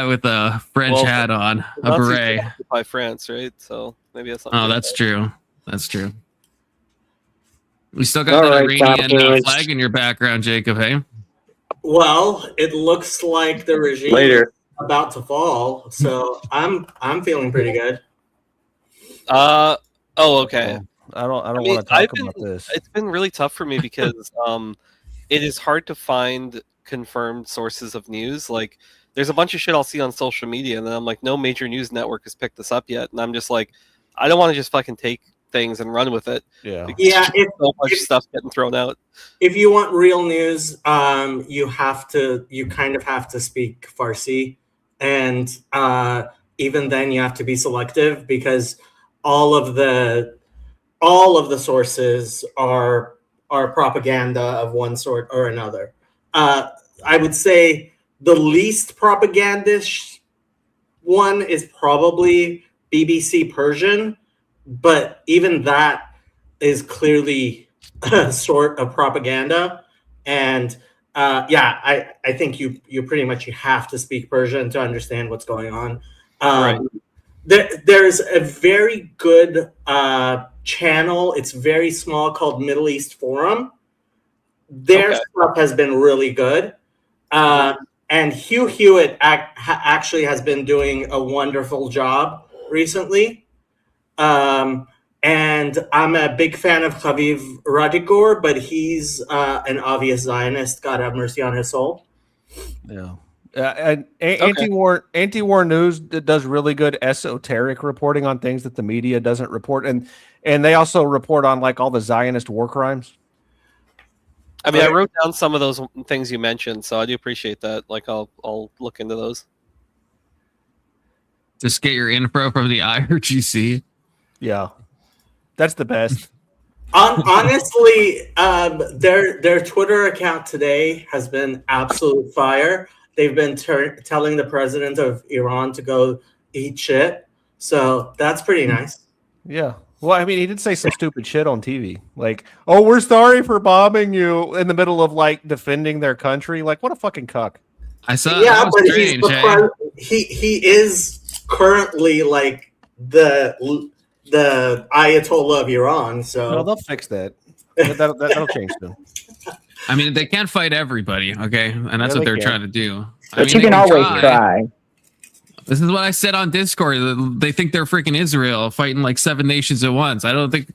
with a French hat on, a beret. By France, right? So maybe that's something. Oh, that's true. That's true. We still got that Iranian flag in your background, Jacob, hey? Well, it looks like the regime is about to fall, so I'm feeling pretty good. Okay. I don't want to talk about this. It's been really tough for me because it is hard to find confirmed sources of news. Like, there's a bunch of shit I'll see on social media, and then I'm like, no major news network has picked this up yet, and I'm just like, I don't want to just fucking take things and run with it. Yeah. So much stuff getting thrown out. If you want real news, you kind of have to speak Farsi, and even then you have to be selective because all of the sources are propaganda of one sort or another. I would say the least propagandish one is probably BBC Persian, but even that is clearly a sort of propaganda. And I think you pretty much have to speak Persian to understand what's going on. Right. There's a very good channel. It's very small, called Middle East Forum. Their stuff has been really good. And Hugh Hewitt actually has been doing a wonderful job recently. And I'm a big fan of Khaviv Radikor, but he's an obvious Zionist. God have mercy on his soul. Yeah. Anti-war news does really good esoteric reporting on things that the media doesn't report, and they also report on like all the Zionist war crimes. I mean, I wrote down some of those things you mentioned, so I do appreciate that. Like, I'll look into those. Just get your info from the IRGC. Yeah, that's the best. Honestly, their Twitter account today has been absolute fire. They've been telling the president of Iran to go eat shit. So that's pretty nice. Yeah. Well, I mean, he did say some stupid shit on TV. Like, oh, we're sorry for bombing you in the middle of, like, defending their country. Like, what a fucking cuck. I saw that was strange, he is currently, like, the Ayatollah of Iran. So no, they'll fix that. That'll change them. I mean, they can't fight everybody, okay? And that's what they're trying to do. But you can always try. This is what I said on Discord. They think they're freaking Israel fighting like 7 nations at once. I don't think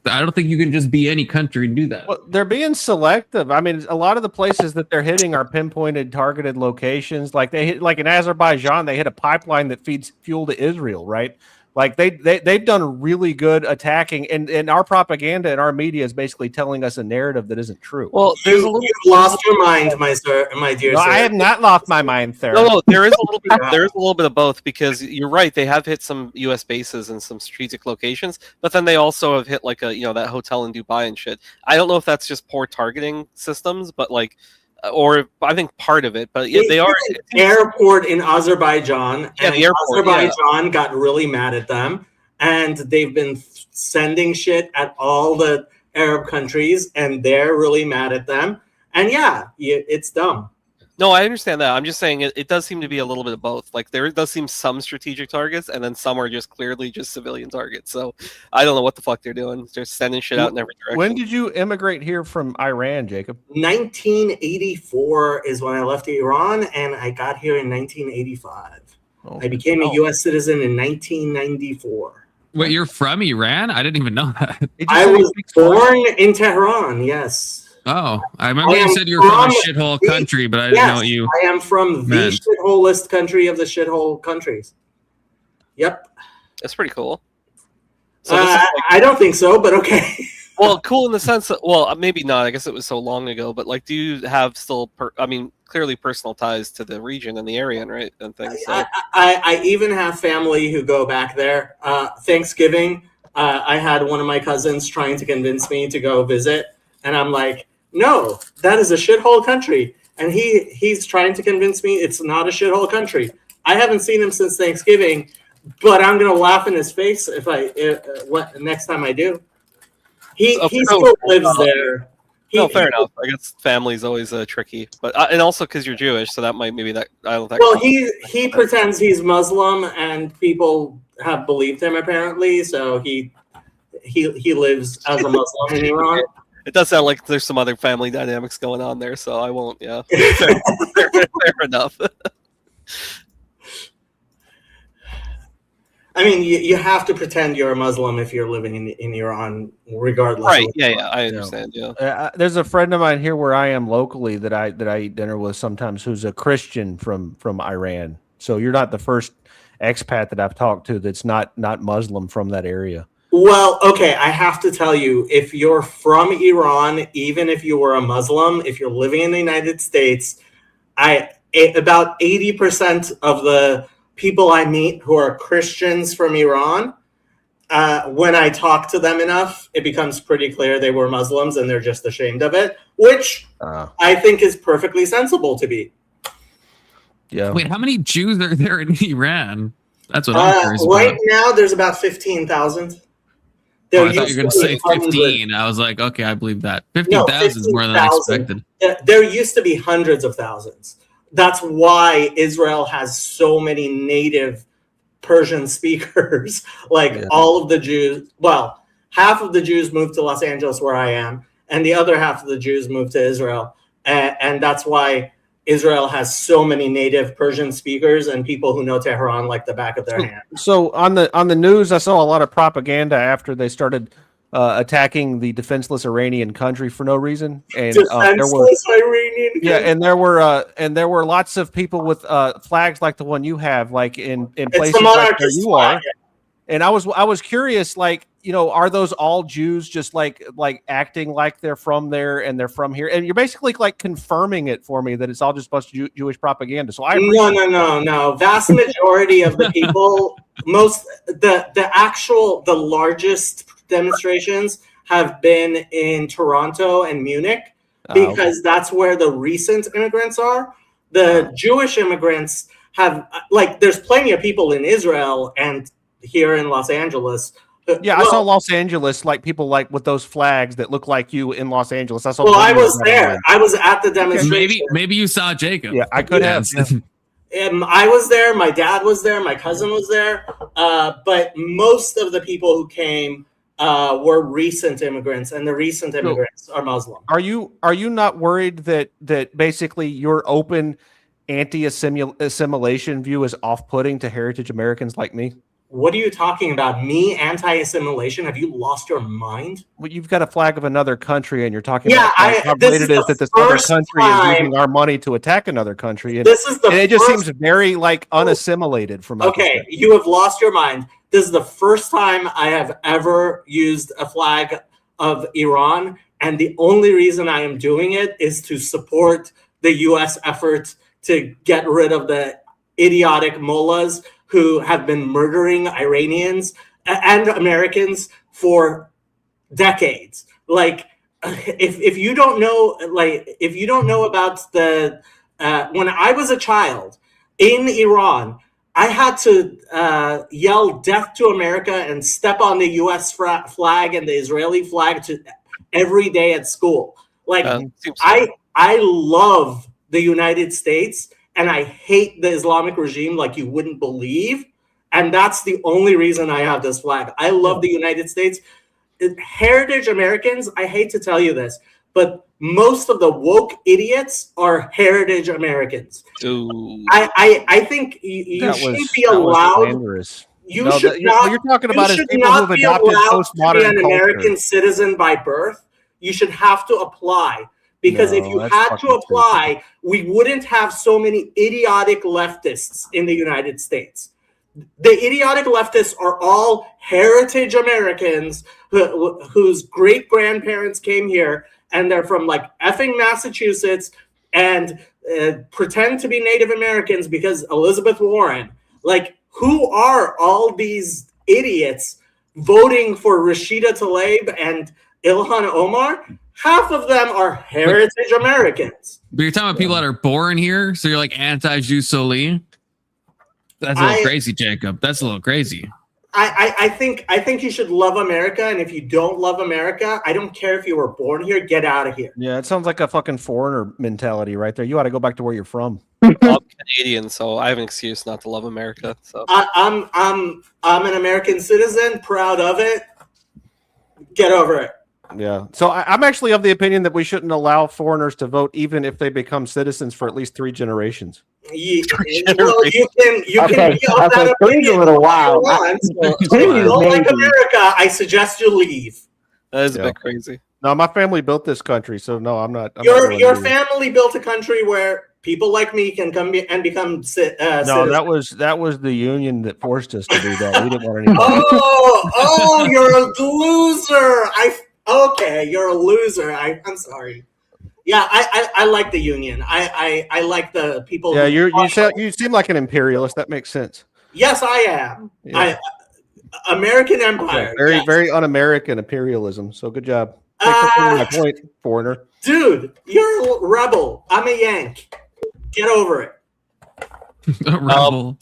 you can just be any country and do that. Well, they're being selective. I mean, a lot of the places that they're hitting are pinpointed, targeted locations. Like they hit, like in Azerbaijan, they hit a pipeline that feeds fuel to Israel, right? Like they've done really good attacking, and our propaganda and our media is basically telling us a narrative that isn't true. Well, you've lost your mind, my dear no, sir. I have not lost my mind, sir. No, there is a little bit. There is a little bit of both, because you're right. They have hit some U.S. bases and some strategic locations, but then they also have hit like that hotel in Dubai and shit. I don't know if that's just poor targeting systems, but like. Or I think part of it, but yeah, they are airport in Azerbaijan. Yeah, and the airport, Azerbaijan got really mad at them, and they've been sending shit at all the Arab countries, and they're really mad at them. And yeah, it's dumb. No, I understand that. I'm just saying it does seem to be a little bit of both. Like there does seem some strategic targets, and then some are just clearly just civilian targets. So I don't know what the fuck they're doing. They're sending shit out in every direction. When did you immigrate here from Iran, Jacob? 1984 is when I left Iran, and I got here in 1985. I became a U.S. citizen in 1994. Wait, you're from Iran? I didn't even know that. I was born in Tehran, yes. Oh, I remember you said you were from a shithole country, but I didn't know what you I am from the shitholest country of the shithole countries. Yep. That's pretty cool. So I don't think so, but okay. Well, cool in the sense that, well, maybe not. I guess it was so long ago, but like, do you have still, clearly personal ties to the region and the area and things? So. I even have family who go back there. Thanksgiving, I had one of my cousins trying to convince me to go visit, and I'm like, no, that is a shithole country. And he's trying to convince me it's not a shithole country. I haven't seen him since Thanksgiving, but I'm going to laugh in his face next time I do. He still lives there. No, fair enough. I guess family's always tricky, but and also because you're Jewish, so that might maybe that I don't think. Well, he pretends he's Muslim, and people have believed him apparently. So he lives as a Muslim in Iran. It does sound like there's some other family dynamics going on there, so I won't. Yeah, fair enough. I mean, you have to pretend you're a Muslim if you're living in Iran, regardless. Right? Yeah, I understand. Yeah. There's a friend of mine here where I am locally that I eat dinner with sometimes, who's a Christian from Iran. So you're not the first expat that I've talked to that's not Muslim from that area. Well, okay, I have to tell you, if you're from Iran, even if you were a Muslim, if you're living in the United States, about 80% of the people I meet who are Christians from Iran, when I talk to them enough, it becomes pretty clear they were Muslims and they're just ashamed of it, which I think is perfectly sensible to be. Yeah. Wait, how many Jews are there in Iran? That's what I'm curious right about. now, there's about 15,000. I thought you were going to say 15. I was like, okay, I believe that. 50,000 is more than I expected. There used to be hundreds of thousands. That's why Israel has so many native Persian speakers. All of the Jews, well, half of the Jews moved to Los Angeles where I am, and the other half of the Jews moved to Israel. And that's why Israel has so many native Persian speakers and people who know Tehran like the back of their hand. So on the news, I saw a lot of propaganda after they started attacking the defenseless Iranian country for no reason. And defenseless Iranian country. Yeah, and there were lots of people with flags like the one you have, like in places like where you are. And I was curious, are those all Jews just like acting like they're from there and they're from here? And you're basically like confirming it for me that it's all just a bunch of Jewish propaganda. So No. Vast majority of the people, the largest demonstrations have been in Toronto and Munich because that's where the recent immigrants are. The Jewish immigrants have there's plenty of people in Israel and here in Los Angeles. Yeah, I saw Los Angeles, people with those flags that look like you in Los Angeles. I saw. Well, I was there. I was at the demonstration. Maybe you saw Jacob. Yeah, I could have. I was there. My dad was there. My cousin was there. But most of the people who came were recent immigrants, and the recent immigrants are Muslim. Are you not worried that basically your open anti-assimilation view is off-putting to heritage Americans like me? What are you talking about? Me anti-assimilation? Have you lost your mind? Well, you've got a flag of another country, and you're talking about how great it is that this other country is using our money to attack another country. And it just seems very unassimilated from. Okay, you have lost your mind. This is the first time I have ever used a flag of Iran, and the only reason I am doing it is to support the U.S. efforts to get rid of the idiotic mullahs who have been murdering Iranians and Americans for decades. If you don't know about the when I was a child in Iran, I had to yell "Death to America" and step on the U.S. flag and the Israeli flag every day at school. I love the United States. And I hate the Islamic regime like you wouldn't believe. And that's the only reason I have this flag. I love the United States. Heritage Americans, I hate to tell you this, but most of the woke idiots are heritage Americans. Ooh. I think you shouldn't be allowed. You're talking about is people who've adopted postmodern culture. An American citizen by birth. You should have to apply. Because if you had to apply, we wouldn't have so many idiotic leftists in the United States. The idiotic leftists are all heritage Americans whose great-grandparents came here, and they're from effing Massachusetts and pretend to be Native Americans because Elizabeth Warren. Who are all these idiots voting for Rashida Tlaib and Ilhan Omar? Half of them are heritage Americans. But you're talking about people that are born here, so you're anti-Jew Soli? That's a little crazy, Jacob. That's a little crazy. I think you should love America, and if you don't love America, I don't care if you were born here, get out of here. Yeah, it sounds like a fucking foreigner mentality right there. You ought to go back to where you're from. Well, I'm Canadian, so I have an excuse not to love America. So I'm an American citizen, proud of it. Get over it. Yeah. So I'm actually of the opinion that we shouldn't allow foreigners to vote, even if they become citizens for at least 3 generations. Well, you can be of that three's a little wild. If you don't like America, I suggest you leave. that is a bit crazy. No, my family built this country, so no, I'm not. Your family built a country where people like me can come and become citizens. No, that was the union that forced us to do that. We didn't want anybody. Oh, you're a loser. Okay, you're a loser. I'm sorry. Yeah, I like the union. I like the people. Yeah, you seem like an imperialist. That makes sense. Yes, I am. Yeah. American Empire. Yeah, very un-American imperialism. So good job. Thanks for proving my point, foreigner. Dude, you're a rebel. I'm a Yank. Get over it. A rebel.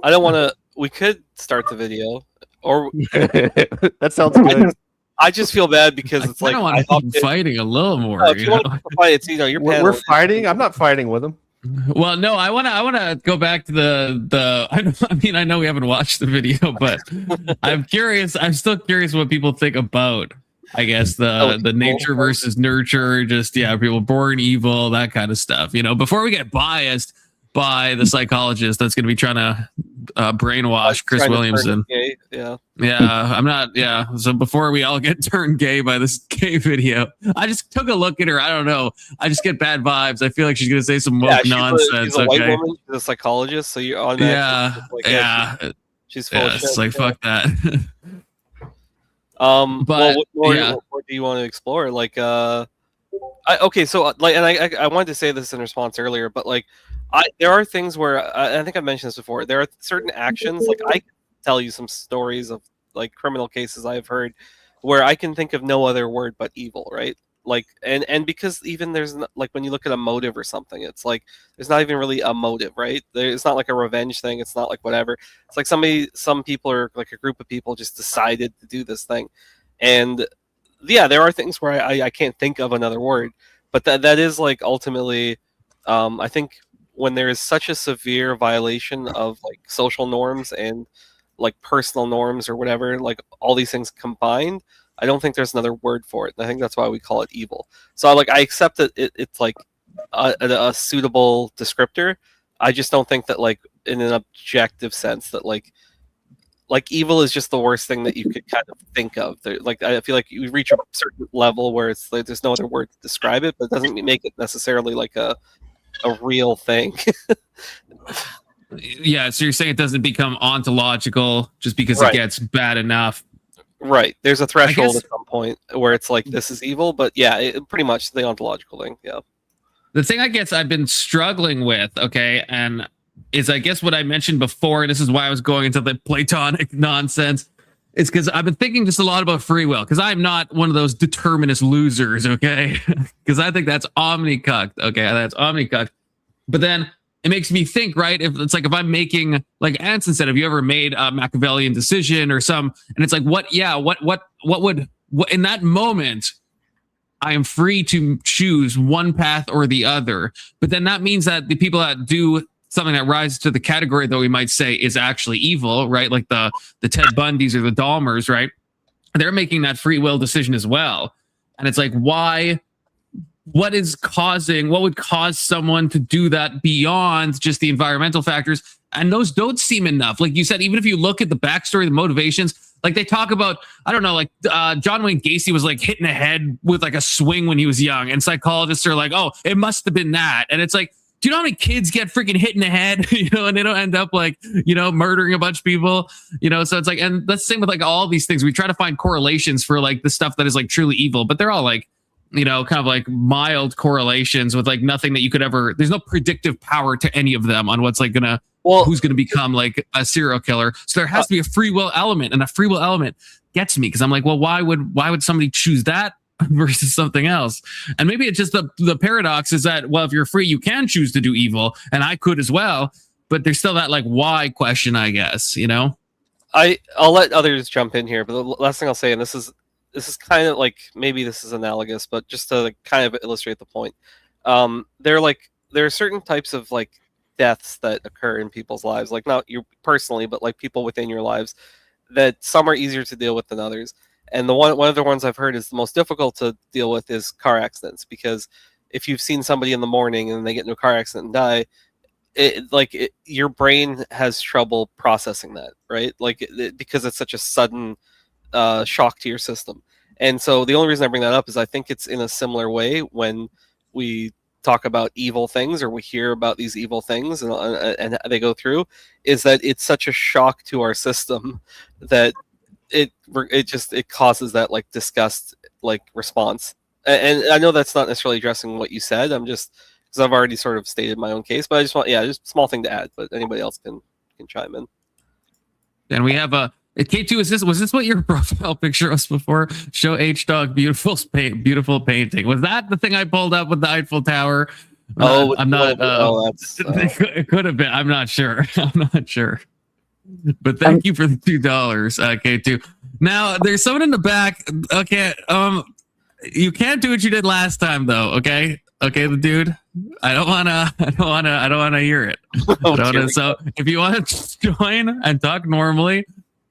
I don't want to. We could start the video, or That sounds good. I just feel bad because it's I like don't want to keep fighting a little more. if you want to fight, it's you're We're fighting. I'm not fighting with them. Well, no, I want to go back to the. I know we haven't watched the video, but I'm curious. I'm still curious what people think about. I guess the nature versus nurture. Just people born evil, that kind of stuff. Before we get biased by the psychologist that's going to be trying to brainwash Chris Williamson. Yeah, I'm not. Yeah. So before we all get turned gay by this gay video, I just took a look at her. I don't know. I just get bad vibes. I feel like she's gonna say some woke nonsense. She's a white woman. She's a psychologist, so you're on that. She's full of shit. It's like fuck that. But what more do you want to explore? Like, okay, so like, and I wanted to say this in response earlier, but like, there are things where I think I mentioned this before. There are certain actions, like I can tell you some stories of like criminal cases I've heard where I can think of no other word but evil, right? Like, and because even there's like when you look at a motive or something, it's like there's not even really a motive, right? It's not like a revenge thing. It's not like whatever. It's like some people are like a group of people just decided to do this thing, and there are things where I can't think of another word, but that is like ultimately, I think when there is such a severe violation of like social norms and like personal norms or whatever, like all these things combined, I don't think there's another word for it. And I think that's why we call it evil. So I accept that it's like a suitable descriptor. I just don't think that like in an objective sense that like evil is just the worst thing that you could kind of think of. Like I feel like you reach a certain level where it's like there's no other word to describe it, but it doesn't make it necessarily like a real thing. Yeah, so you're saying it doesn't become ontological just because it gets bad enough. Right. There's a threshold at some point where it's like this is evil, but pretty much the ontological thing. Yeah. The thing I've been struggling with, and is I guess what I mentioned before, and this is why I was going into the Platonic nonsense, is because I've been thinking just a lot about free will, because I'm not one of those determinist losers, because I think that's omnicuct, that's omnicuct. But then it makes me think, right? If it's like if I'm making, like Anson said, have you ever made a Machiavellian decision or some, and it's like what would in that moment I am free to choose one path or the other. But then that means that the people that do something that rises to the category that we might say is actually evil, right? Like the Ted Bundys or the Dahmers, right? They're making that free will decision as well. And it's like, why? What would cause someone to do that beyond just the environmental factors? And those don't seem enough. Like you said, even if you look at the backstory, the motivations, like they talk about, I don't know, like John Wayne Gacy was like hitting a head with like a swing when he was young. And psychologists are like, oh, it must have been that. And it's like, do you know how many kids get freaking hit in the head, and they don't end up like, murdering a bunch of people, so it's like, and that's the same with like all these things. We try to find correlations for like the stuff that is like truly evil, but they're all like, kind of like mild correlations with like nothing that you could ever, there's no predictive power to any of them on what's like who's gonna become like a serial killer. So there has to be a free will element, and a free will element gets me because I'm like, well, why would somebody choose that versus something else? And maybe it's just the paradox is that, well, if you're free, you can choose to do evil, and I could as well, but there's still that like why question, I guess, I'll let others jump in here, but the last thing I'll say, and this is kind of like, maybe this is analogous, but just to kind of illustrate the point, there are certain types of like deaths that occur in people's lives, like not you personally, but like people within your lives, that some are easier to deal with than others. And one of the ones I've heard is the most difficult to deal with is car accidents, because if you've seen somebody in the morning and they get into a car accident and die, your brain has trouble processing that, right? Because it's such a sudden shock to your system. And so the only reason I bring that up is I think it's in a similar way when we talk about evil things, or we hear about these evil things and they go through, is that it's such a shock to our system that it causes that like disgust like response. And I know that's not necessarily addressing what you said. I'm just, because I've already sort of stated my own case, but I just want, just a small thing to add, but anybody else can chime in. And we have a K2. Was this what your profile picture was before? Show H Dog beautiful painting. Was that the thing I pulled up with the Eiffel Tower? I'm not. It could have been. I'm not sure. But thank you for the $2, K2. Now there's someone in the back. Okay. You can't do what you did last time, though. Okay, the dude. I don't wanna hear it. So if you want to join and talk normally,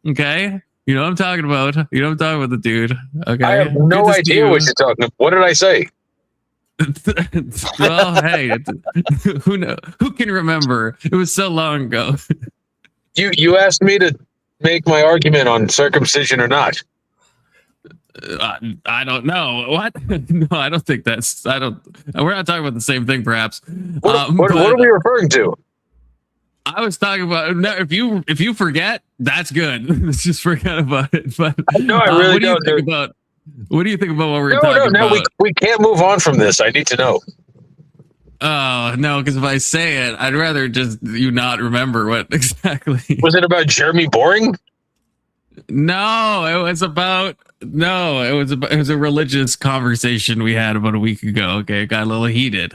okay, you know what I'm talking about. You know what I'm talking about, the dude. Okay. I have no idea what you're talking about. What did I say? Well, hey, who knows? Who can remember? It was so long ago. You asked me to make my argument on circumcision or not. I don't know. What? No, I don't think that's. I don't. We're not talking about the same thing, perhaps. What are we referring to? I was talking about. No, if you forget, that's good. Let's just forget about it. But no, I really don't. What do you think about what we're talking about? No, we can't move on from this. I need to know. Oh no, because if I say it, I'd rather just you not remember what exactly. Was it about Jeremy Boring? No, it was a religious conversation we had about a week ago. Okay, it got a little heated.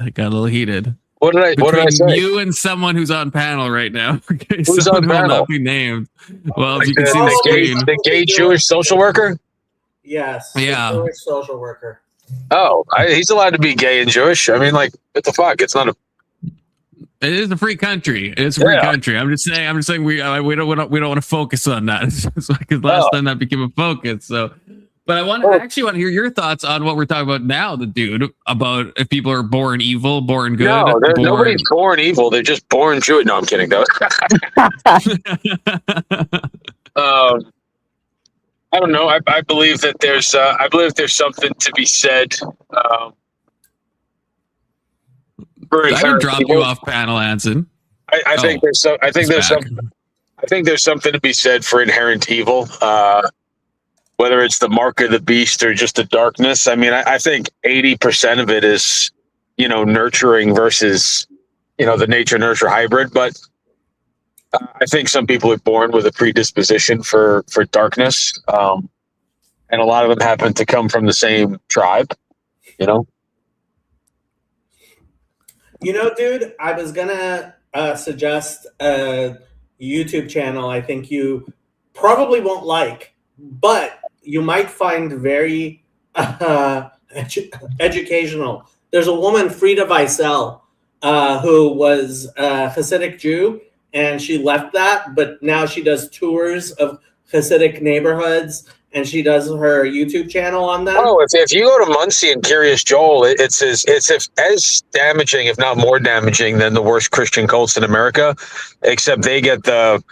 What did I say? You and someone who's on panel right now. Okay, who's someone on who panel? will not be named. Well, Like as you can see the screen. The gay Jewish social worker? Yes. Yeah. Jewish social worker. Oh, he's allowed to be gay and Jewish. I mean, like, what the fuck? It's not a. It is a free country. It's a free country. I'm just saying we don't want to focus on that. Because last time that became a focus. So, but I actually want to hear your thoughts on what we're talking about now. The dude about if people are born evil, born good. No, nobody's born evil. They're just born Jewish. No, I'm kidding. Though. I don't know. I believe that there's something to be said. I would drop you off panel, Anson. I think there's something to be said for inherent evil, whether it's the mark of the beast or just the darkness. I mean, I think 80% of it is, nurturing versus, the nature-nurture hybrid. But I think some people are born with a predisposition for darkness, and a lot of them happen to come from the same tribe, Dude, I was gonna suggest a YouTube channel I think you probably won't like, but you might find very educational. There's a woman, Frida Weissel, who was a Hasidic Jew, and she left that, but now she does tours of Hasidic neighborhoods, and she does her YouTube channel on that. Oh, if you go to Muncie and Curious Joel, it's as damaging, if not more damaging, than the worst Christian cults in America. Except they get the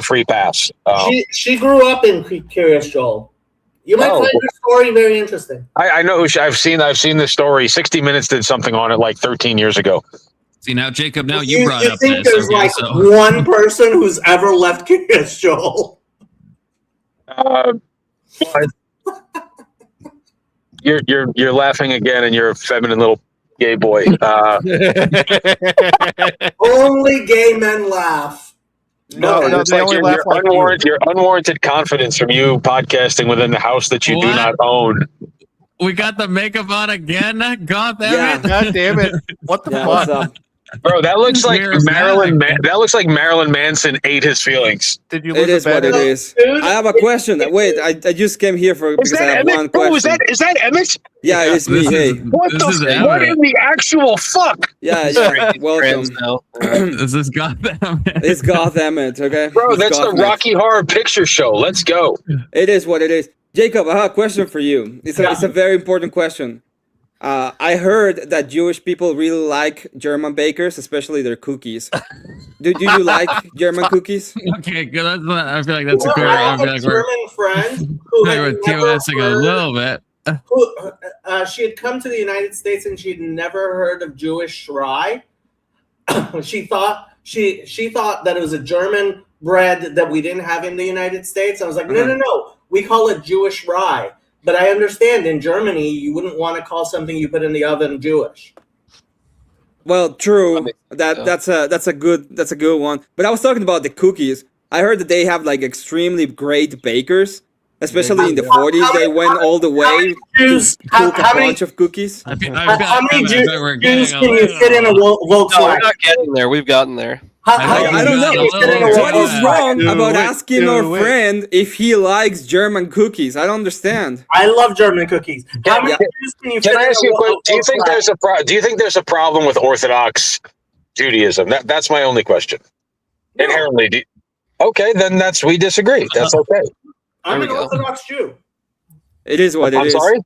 free pass. She grew up in Curious Joel. You might find her story very interesting. I know. I've seen the story. 60 Minutes did something on it like 13 years ago. See now, Jacob. Now you brought up think this. There's one person who's ever left Curious Joel. You're laughing again, and you're a feminine little gay boy. Only gay men laugh. No, it's like your unwarranted confidence from you podcasting within the house that you do not own. We got the makeup on again. God damn it! God damn it! What the fuck? Bro, that looks like Where is Marilyn. that? That looks like Marilyn Manson ate his feelings. Did you It lose is a what bet? it is. Dude, I have a question. Wait, I just came here because I have one Bro, question. is that Emmett? Yeah, it's me. This Hey. is- What this is what Emmett. in the actual fuck? Yeah, He's yeah. trans Welcome. now. This is Gotham. It's Gotham, okay? Bro, It's that's the Gotham. Rocky Horror Picture Show. Let's go. It is what it is. Jacob, I have a question for you. It's a very important question. I heard that Jewish people really like German bakers, especially their cookies. Do you like German cookies? Okay, good. I feel like that's a Well, clear. I I have feel a like we're German friend who had we're never TOSing a heard- little bit. who, she had come to the United States and she'd never heard of Jewish rye. she thought that it was a German bread that we didn't have in the United States. I was like, no, we call it Jewish rye. But I understand in Germany you wouldn't want to call something you put in the oven Jewish. Well, true. That That's a good one. But I was talking about the cookies. I heard that they have like extremely great bakers, especially in the 40s. They went all the way Jews, to cook a bunch of cookies. I feel how many like we're Jews getting can you fit in a No, we're Volkswagen? not getting there. We've gotten there. I don't know. What is wrong about asking our friend if he likes German cookies? I don't understand. I love German cookies. How many Jews can you fit Can I in ask a you a question? Do you think Volkswagen? do you think there's a problem with Orthodox Judaism? That's my only question. No. Inherently, okay, then we disagree. That's okay. I'm There an we go. Orthodox Jew. It is what it I'm is. sorry.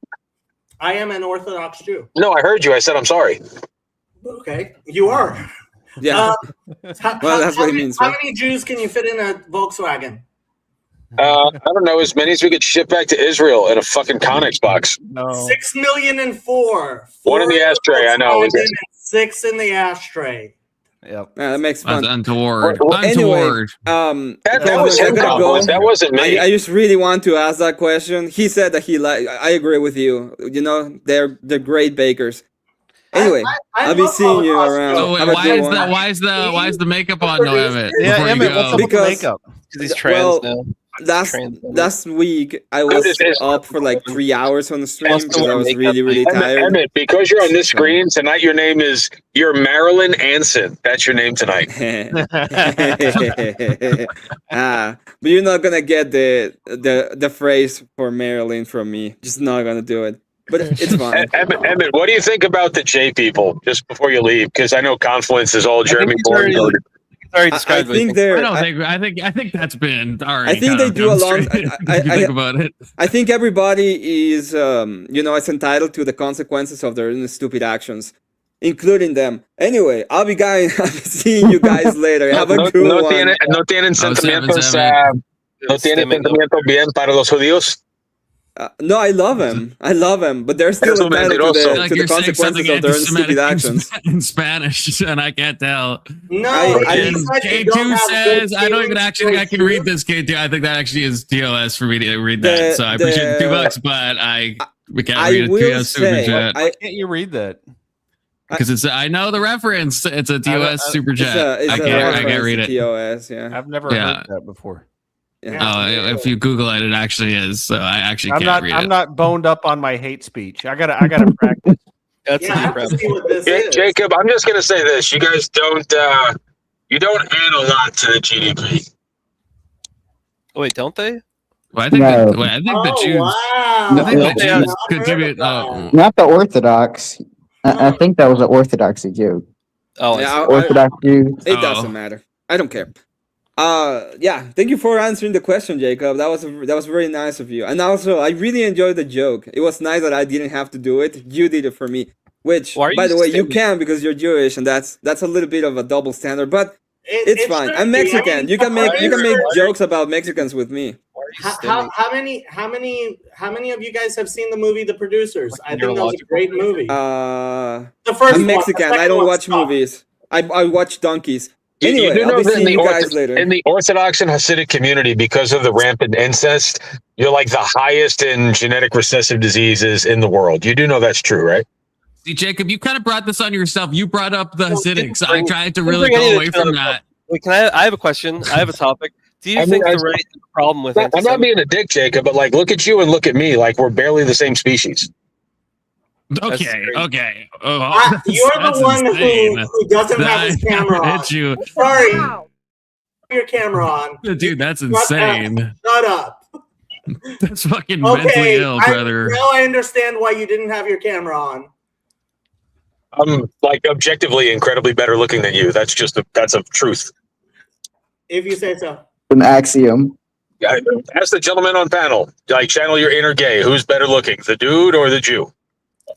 I am an Orthodox Jew. No, I heard you. I said I'm sorry. Okay, you are. Yeah. Well, that's what it means, How right? many Jews can you fit in a Volkswagen? I don't know, as many as we could ship back to Israel in a fucking Connex box. No. 6,000,004. One in the ashtray, I know. Volkswagen and 6 in the ashtray. Yep. That makes That's fun. untoward. Anyway, Untoward. That was I him, gotta Confluence. go. That wasn't me. I just really want to ask that question. He said that he like. I agree with you. You know, they're great bakers. Anyway, I'll be love seeing you Holocaust around. Jews. So wait, Have a why good is one. that? Why is the makeup on? No, Emmett. Yeah, Before you Emmett, go. what's up with the Because- makeup? Because he's trans Well, now. Last week I was up for like 3 hours on the stream Must because I was make really up really for tired. Emmett, because you're on this screen tonight, your name is Marilyn Anson. That's your name tonight. But you're not gonna get the phrase for Marilyn from me. Just not gonna do it. But it's fine. Emmett, what do you think about the J people? Just before you leave, because I know Confluence is all Jeremy he's already- Bourne. He's already I described what he think thinks. they're. I think that's been already. I think kind they of do a long- demonstrated, I- if you I- think about it. I think everybody is, it's entitled to the consequences of their stupid actions, including them. Anyway, I'll be seeing you guys later. Have a good one. No tienen sentimientos, 7. no tienen sentimientos bien para los judíos. No, I love him. But they're still Eres un entitled mentiroso. to the consequences of their stupid actions. in Spanish, and I can't tell. No, I- you And said you don't K2 have good says, I don't even feelings actually, I towards can read Jews. this, K2. I think that actually is TOS for me to read The- that. So I appreciate the the- $2, but we can't I read a will TOS super say, chat. Why can't you read that? Because it's, I know the reference. It's a TOS super chat. It's I a can't reference read to it. TOS, yeah. I've never Yeah. heard that before. Oh, if you Google it, it actually is. So I actually can't read I'm it. not boned up on my hate speech. I gotta practice. That's Yeah, I a have deep to rabbit see hole. what this is. Jacob, I'm just gonna say this: you guys don't add a lot to the GDP. Wait, don't they? Well, I think No. that, I think the Oh, Jews. wow. I think Yeah, the yeah. Jews contribute. Not the Orthodox. I think that was an Orthodoxy joke. Oh, Yeah, I see. Orthodox Jews. It Oh. doesn't matter. I don't care. Thank you for answering the question, Jacob. That was very nice of you. And also, I really enjoyed the joke. It was nice that I didn't have to do it. You did it for me. Which, Why are by you the way, you saying- can because you're Jewish, and that's a little bit of a double standard. But it's fine. shouldn't I'm be. I Mexican. mean, You can make why- jokes about Mexicans with me. Why are you stimming? How many of you guys have seen the movie The Producers? I think that was a neurological great movie. I'm The first one, Mexican. the I second don't one watch sucked. movies. I watch donkeys. You Anyway, do know I'll be that seeing you guys later. in the Orthodox and Hasidic community, because of the rampant incest, you're like the highest in genetic recessive diseases in the world. You do know that's true, right? See, Jacob, you kind of brought this on yourself. You brought up the Hasidics. I tried to didn't really bring any go of away it from to that. Wait, I have a question. I have a topic. Do you I mean, think I- the right is the problem with I'm not anti-Semitism? being a dick, Jacob, but like, look at you and look at me. Like, we're barely the same species. Okay, great. okay. Oh, You're that's the one insane. who doesn't have his camera on. Hit you, Sorry, your camera on. dude. That's insane. Shut up. That's fucking mentally ill, brother. Now I understand why you didn't have your camera on. I'm like objectively incredibly better looking than you. That's a truth. If you say so. An axiom. Yeah, ask the gentleman on panel. Like, channel your inner gay. Who's better looking, the dude or the Jew?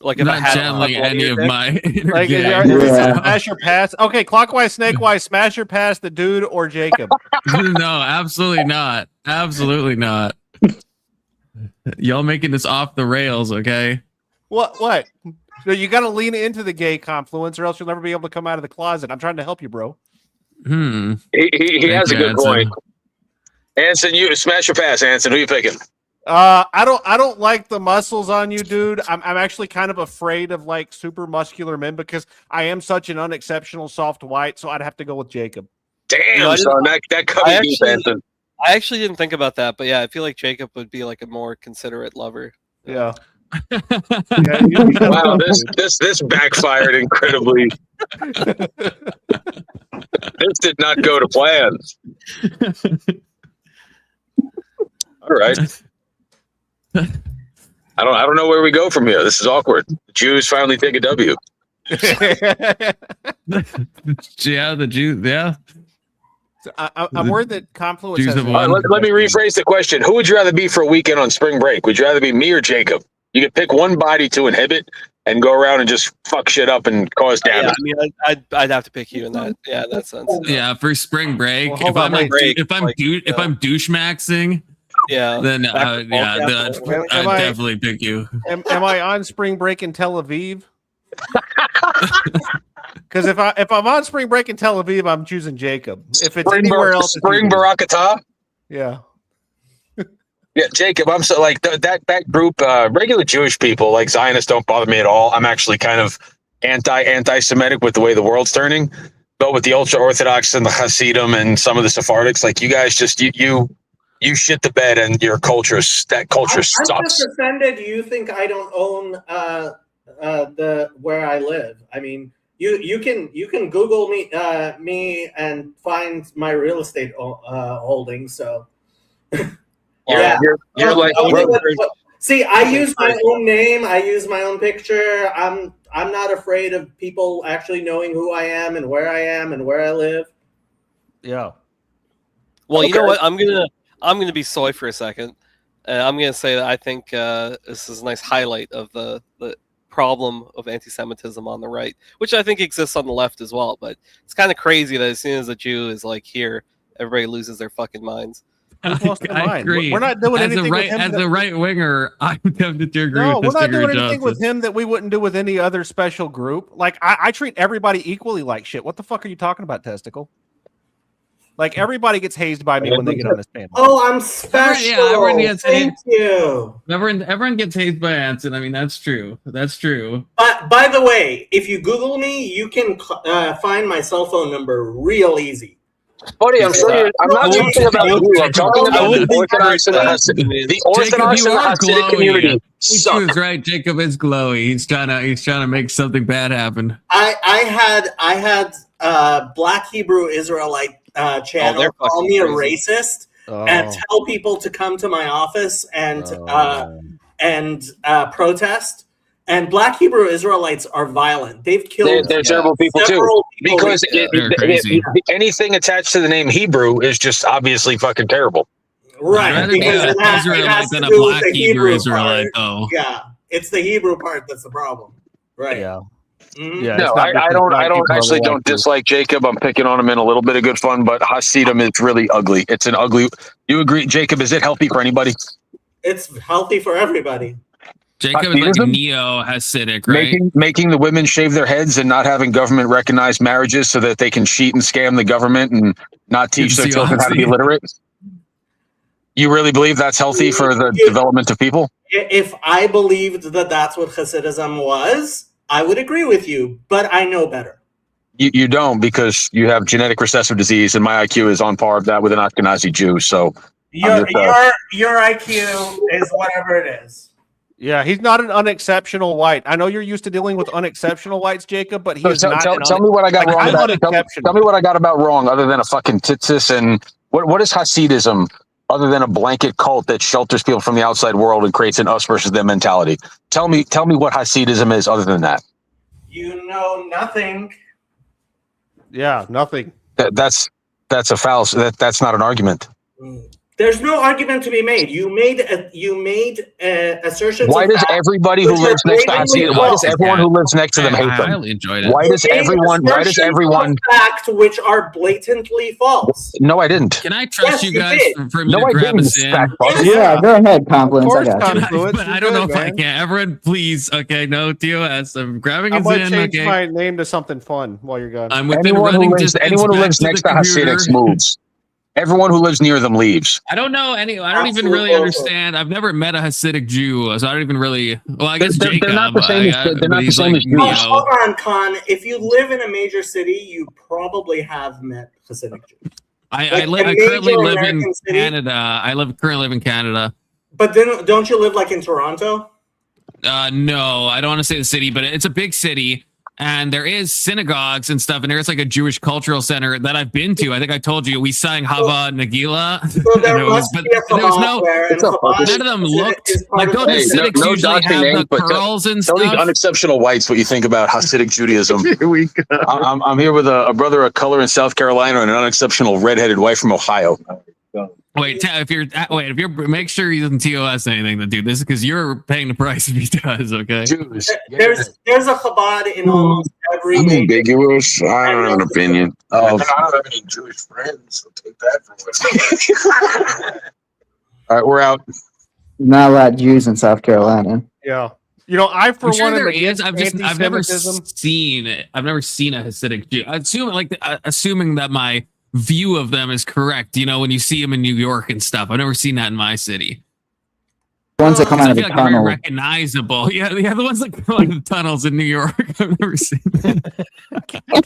Like I'm if I not had channeling any of my Like, is yeah. there- is it Yeah. smash or pass? Okay, clockwise, snakewise, smash or pass the dude or Jacob. No, absolutely not. Absolutely not. Y'all making this off the rails, okay? What? So you got to lean into the gay confluence, or else you'll never be able to come out of the closet. I'm trying to help you, bro. He has a you, good Anson. point. Anson, you smash or pass, Anson. Who you picking? I don't like the muscles on you, dude. I'm actually kind of afraid of like super muscular men because I am such an unexceptional soft white. So I'd have to go with Jacob. Damn, No, I son, that cut me deep, Anson. I actually didn't think about that, but yeah, I feel like Jacob would be like a more considerate lover. Yeah. Wow, this backfired incredibly. This did not go to plan. All right. I don't know where we go from here. This is awkward. The Jews finally take a W. Yeah, the Jew. Yeah. So I'm worried that Confluence Jews has have All right, let me rephrase the question. Who would you rather be for a weekend on spring break? Would you rather be me or Jacob? You could pick one body to inhibit and go around and just fuck shit up and cause Yeah, damage. I mean, I'd have to pick you in that. Yeah, in that sense. Yeah, for spring break. Well, hold if on, I'm like, break, if I'm like, if I'm douche maxing, Yeah. then Back to yeah, ball then cap. I'd Am I- definitely pick you. Am I on spring break in Tel Aviv? Because if I'm on spring break in Tel Aviv, I'm choosing Jacob. If it's anywhere else, it's Spring you. Barakatah? Yeah. Yeah, Jacob, I'm so like that group, regular Jewish people, like Zionists don't bother me at all. I'm actually kind of anti-Semitic with the way the world's turning. But with the ultra Orthodox and the Hasidim and some of the Sephardics, like you guys just you shit the bed and your culture I'm sucks. just offended you think I don't own the where I live. I mean, you can Google me and find my real estate holdings. So yeah, You're like see, I use my own name. I use my own picture. I'm not afraid of people actually knowing who I am and where I live. Yeah. Well, you know Okay. what? I'm gonna be soy for a second. I'm gonna say that I think this is a nice highlight of the problem of anti-Semitism on the right, which I think exists on the left as well. But it's kind of crazy that as soon as a Jew is like here, everybody loses their fucking minds. Who's lost their I mind? agree. We're not doing As a anything right with him. as a right winger, I'm tempted to agree No, with we're not Mr. doing anything with Johnson. him that we wouldn't do with any other special group. Like I treat everybody equally like shit. What the fuck are you talking about, Testicle? Like everybody gets hazed by me when they get on this panel. Oh, I'm special. Yeah, everyone gets Thank you. Everyone gets hazed by Anson. I mean, that's true. That's true. But by the way, if you Google me, you can find my cell phone number real easy. buddy, I'm talking about you. I'm talking about the Orthodox and the Hasidic. The Orthodox and the Hasidic community suck. He was right. Jacob is glowy. He's trying to make something bad happen. I had Black Hebrew Israelite channel they're call fucking me a crazy. racist and tell people to come to my office and protest. And Black Hebrew Israelites are violent. They've killed They're terrible people too. several people Because They're crazy. anything attached to the name Hebrew is just obviously fucking terrible. right, I'd rather be because an it has Israelite to than a do with black the Hebrew Israelite, part. though. Yeah, it's the Hebrew part that's the problem. Right. Yeah. Mhm. Yeah. No, it's not I don't actually don't this. dislike Jacob. I'm picking on him in a little bit of good fun, but Hasidim is really ugly. It's an ugly. You agree, Jacob? Is it healthy for anybody? It's healthy for everybody. Jacob is like Hasidism? neo-Hasidic, right? Making the women shave their heads and not having government recognized marriages so that they can cheat and scam the government and not teach their See, children how to be honestly- literate. You really believe that's healthy for the development of people? If I believed that that's what Hasidism was, I would agree with you, but I know better. You don't, because you have genetic recessive disease, and my IQ is on par with that with an Ashkenazi Jew. So Your just, IQ is whatever it is. Yeah, he's not an unexceptional white. I know you're used to dealing with unexceptional whites, Jacob, but he So is not. tell me what I got like, wrong. I'm About, unexceptional. tell me what I got about wrong, other than a fucking titsis. And what is Hasidism, other than a blanket cult that shelters people from the outside world and creates an us versus them mentality? Tell me what Hasidism is, other than that. You know nothing. Yeah, nothing. That's a fallacy. That's not an argument. There's no argument to be made. You made assertions. Why does everybody who which lives are next to blatantly Hasid? Why does false. everyone who lives next to them I hate them? highly enjoyed it. Why does everyone? Why does everyone? Of fact, which are blatantly false. No, I didn't. Can I trust Yes, you you guys did. for me No, to I grab didn't. us in? Yeah, go ahead, Confluence. I Of course, got you. Confluence. But You're I don't know good, if I man. can. Everyone, please. Okay, no TOS. I'm grabbing I us might in. change Okay, my name to something fun while you're gone. I'm within Anyone running who lives, distance. anyone who back lives to next the to computer. Hasidics moves. Everyone who lives near them leaves. I don't know any. I don't even Absolute really bullshit. understand. I've never met a Hasidic Jew, so I don't even really. Well, I guess They're Jacob. not the same as- they're but not the he's same like, as you Jews. know, Hold on, Con. If you live in a major city, you probably have met Hasidic Jews. I Like a currently major live in American city? Canada. currently live in Canada. But then, don't you live like in Toronto? No, I don't want to say the city, but it's a big city, and there is synagogues and stuff, and there's like a Jewish cultural center that I've been to. I think I told you we sang Hava Nagila. So there must be a there was Chabad no. there, and It's a Chabad None of them looked like those Hey, Hasidics no usually doxing have names, the but curls and Tell these stuff. unexceptional whites what you think about Hasidic Judaism. Here we go. I'm here with a brother of color in South Carolina and an unexceptional redheaded wife from Ohio. Wait, if you're make sure he doesn't TOS anything to do this because you're paying the price if he does. Okay. Jews. There's a Chabad in almost every I'm major. ambiguous. I don't have an opinion. I Oh, don't have any Jewish friends, so take that for what. All right, we're out. Not a lot of Jews in South Carolina. Yeah. You know, I for I'm sure one am there is. against I've never anti-Semitism. seen it. I've never seen a Hasidic Jew. Assuming that my view of them is correct. You know, when you see them in New York and stuff, I've never seen that in my city. The ones that come out I of the feel like they're very tunnel. recognizable. Yeah, the ones that come out of the tunnels in New York. I've never seen that.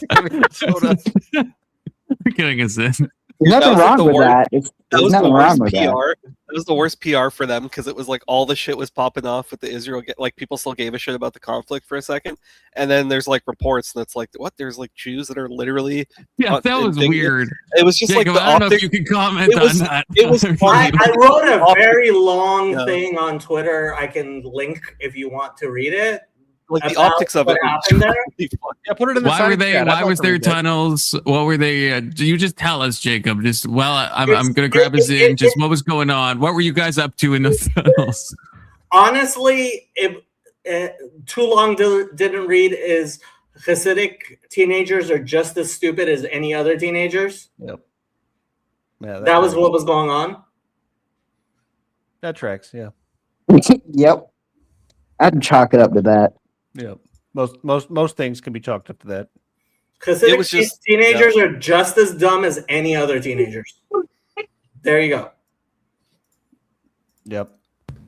You're kidding us in. There's That nothing was like wrong the with worst- that. That There's was the nothing wrong worst with that. PR. That was the worst PR for them because it was like all the shit was popping off with the Israel. Like people still gave a shit about the conflict for a second, and then there's like reports and it's like what? There's like Jews that are literally. Yeah, that was indignant. weird. It was just Jacob, like the I don't know if optics. you can comment It was- on that. it was fine. I wrote a very long Yeah. thing on Twitter. I can link if you want to read it. Like the about optics of what it. happened there. Yeah, put it in the Why were side they? chat. I'd Why like was to there read that. tunnels? What were they? You just tell us, Jacob. Just I'm It's- gonna grab us in. it- Just what was going on? What were you guys up to in those tunnels? Honestly, if too long didn't read is Hasidic teenagers are just as stupid as any other teenagers. Yeah, That was what was going on. that tracks. Yeah. Yep. I'd chalk it up to that. Yeah. Most things can be chalked up to that. Hasidic It was just- teenagers are just as dumb as any other teenagers. There you go. Yep.